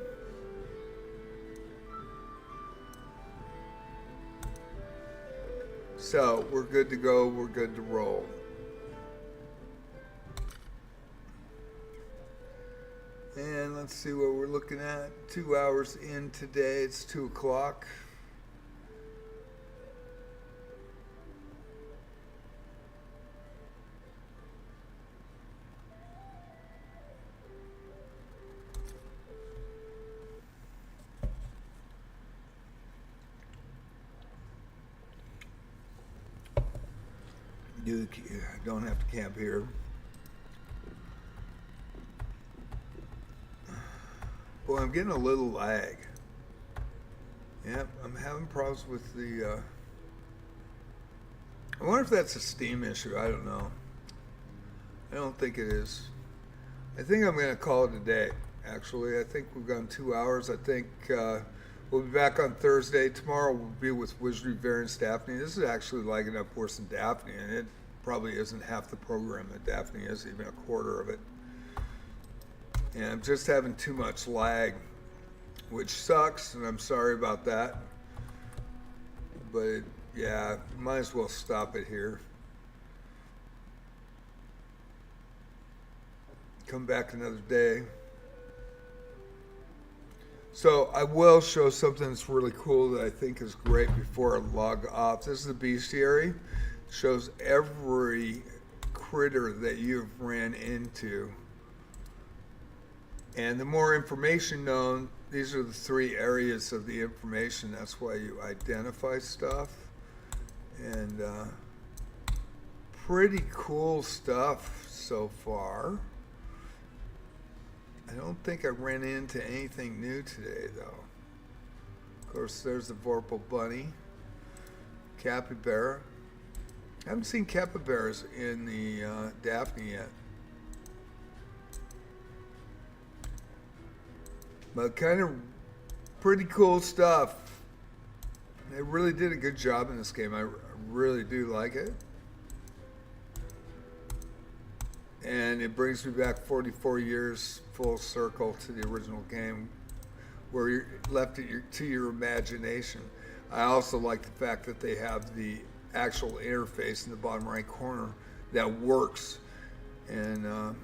So we're good to go, we're good to roll. And let's see what we're looking at. 2 hours in today, it's 2 o'clock. You don't have to camp here. Well, I'm getting a little lag. Yep, I'm having problems with the... I wonder if that's a Steam issue. I don't know. I don't think it is. I think I'm going to call it a day, actually. I think we've gone 2 hours. I think we'll be back on Thursday. Tomorrow we'll be with Wizardry Variants Daphne. This is actually lagging up worse than Daphne, and it probably isn't half the program that Daphne is, even a quarter of it. And I'm just having too much lag, which sucks, and I'm sorry about that. But yeah, might as well stop it here. Come back another day. So I will show something that's really cool that I think is great before I log off. This is the bestiary. It shows every critter that you've ran into. And the more information known, these are the 3 areas of the information. That's why you identify stuff. And pretty cool stuff so far. I don't think I ran into anything new today, though. Of course, there's the Vorpal Bunny. Capybara. I haven't seen capybaras in the Daphne yet. But kind of pretty cool stuff. They really did a good job in this game. I really do like it. And it brings me back 44 years full circle to the original game, where you're left to your imagination. I also like the fact that they have the actual interface in the bottom right corner that works. And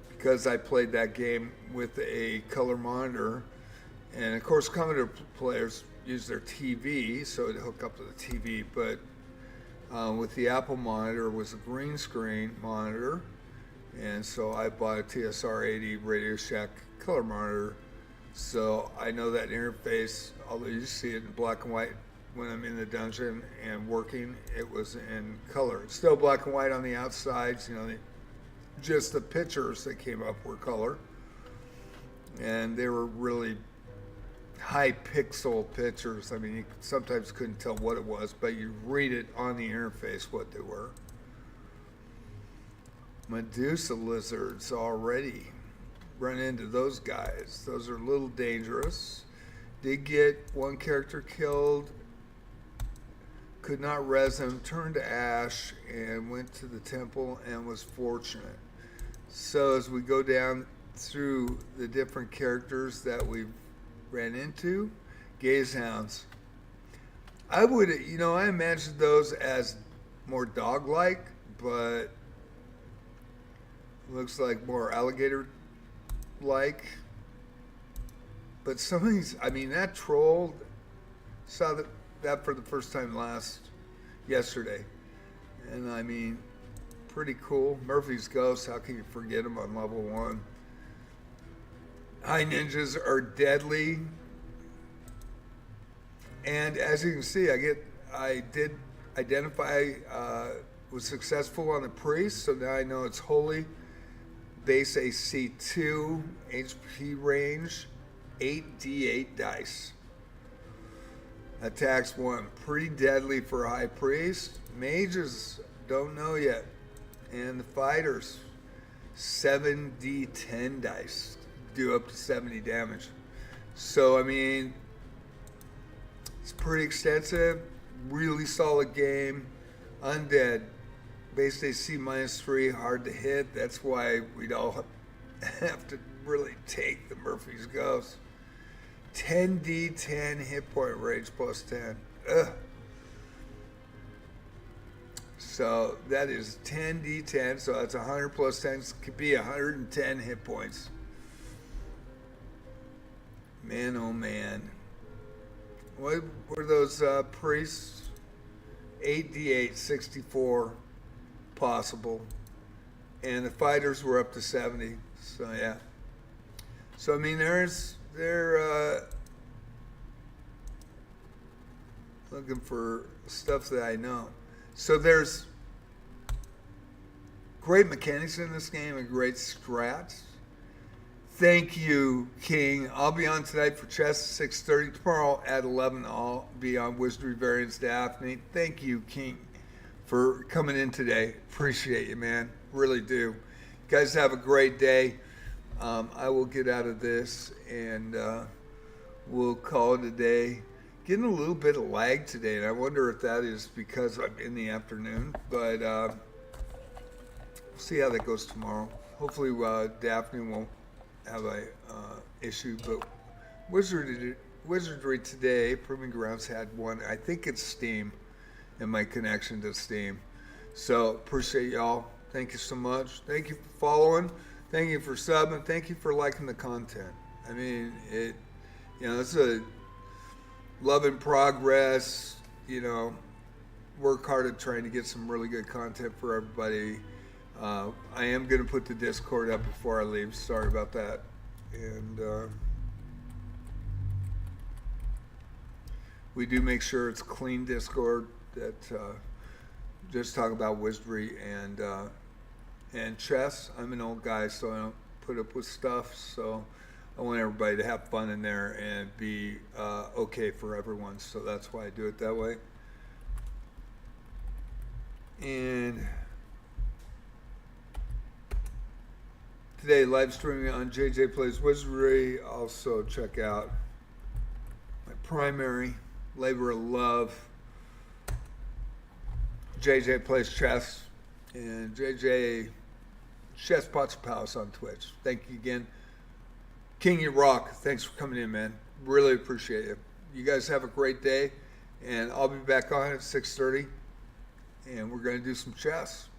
because I played that game with a color monitor, and of course Commodore players use their TV, so it hook up to the TV, but with the Apple monitor, it was a green screen monitor, and so I bought a TSR-80 Radio Shack color monitor, so I know that interface. Although you see it in black and white when I'm in the dungeon and working, it was in color. It's still black and white on the outsides, you know, just the pictures that came up were color, and they were really high pixel pictures. I mean, you sometimes couldn't tell what it was, but you read it on the interface what they were. Medusa lizards already. Run into those guys. Those are a little dangerous. Did get one character killed. Could not res him. Turned to ash and went to the temple and was fortunate. So as we go down through the different characters that we've ran into, Gazehounds. I would, I imagined those as more dog-like, but looks like more alligator-like. But some of these, that troll, saw that for the first time yesterday. And pretty cool. Murphy's Ghost, how can you forget him on level 1? High ninjas are deadly. And as you can see, I did identify, was successful on the priest, so now I know it's holy. Base AC 2, HP range, 8d8 dice. Attacks 1, pretty deadly for a high priest. Mages, don't know yet. And the fighters, 7d10 dice, do up to 70 damage. So it's pretty extensive, really solid game. Undead, base AC -3, hard to hit. That's why we'd all have to really take the Murphy's Ghost. 10d10 hit point range plus 10. Ugh. So that is 10d10, so that's 100 plus 10, could be 110 hit points. Man, oh man. What were those priests? 8d8, 64 possible. And the fighters were up to 70. So yeah. So they're looking for stuff that I know. So there's great mechanics in this game and great strats. Thank you, King. I'll be on tonight for chess at 6:30. Tomorrow at 11, I'll be on Wizardry Variants, Daphne. Thank you, King, for coming in today. Appreciate you, man. Really do. You guys have a great day. I will get out of this and we'll call it a day. Getting a little bit of lag today, and I wonder if that is because I'm in the afternoon. But we'll see how that goes tomorrow. Hopefully Daphne won't have a issue, but Wizardry today, Proving Grounds had one. I think it's Steam and my connection to Steam. So appreciate y'all. Thank you so much. Thank you for following. Thank you for subbing. Thank you for liking the content. It's a love in progress. Work hard at trying to get some really good content for everybody. I am going to put the Discord up before I leave. Sorry about that. And we do make sure it's clean Discord that just talk about Wizardry and chess. I'm an old guy, so I don't put up with stuff. So I want everybody to have fun in there and be okay for everyone. So that's why I do it that way. And today, live streaming on JJ Plays Wizardry. Also, check out my primary labor of love, JJ Plays Chess, and JJ Chess Pots Palace on Twitch. Thank you again. King, you rock. Thanks for coming in, man. Really appreciate it. You guys have a great day, and I'll be back on at 6:30, and we're going to do some chess.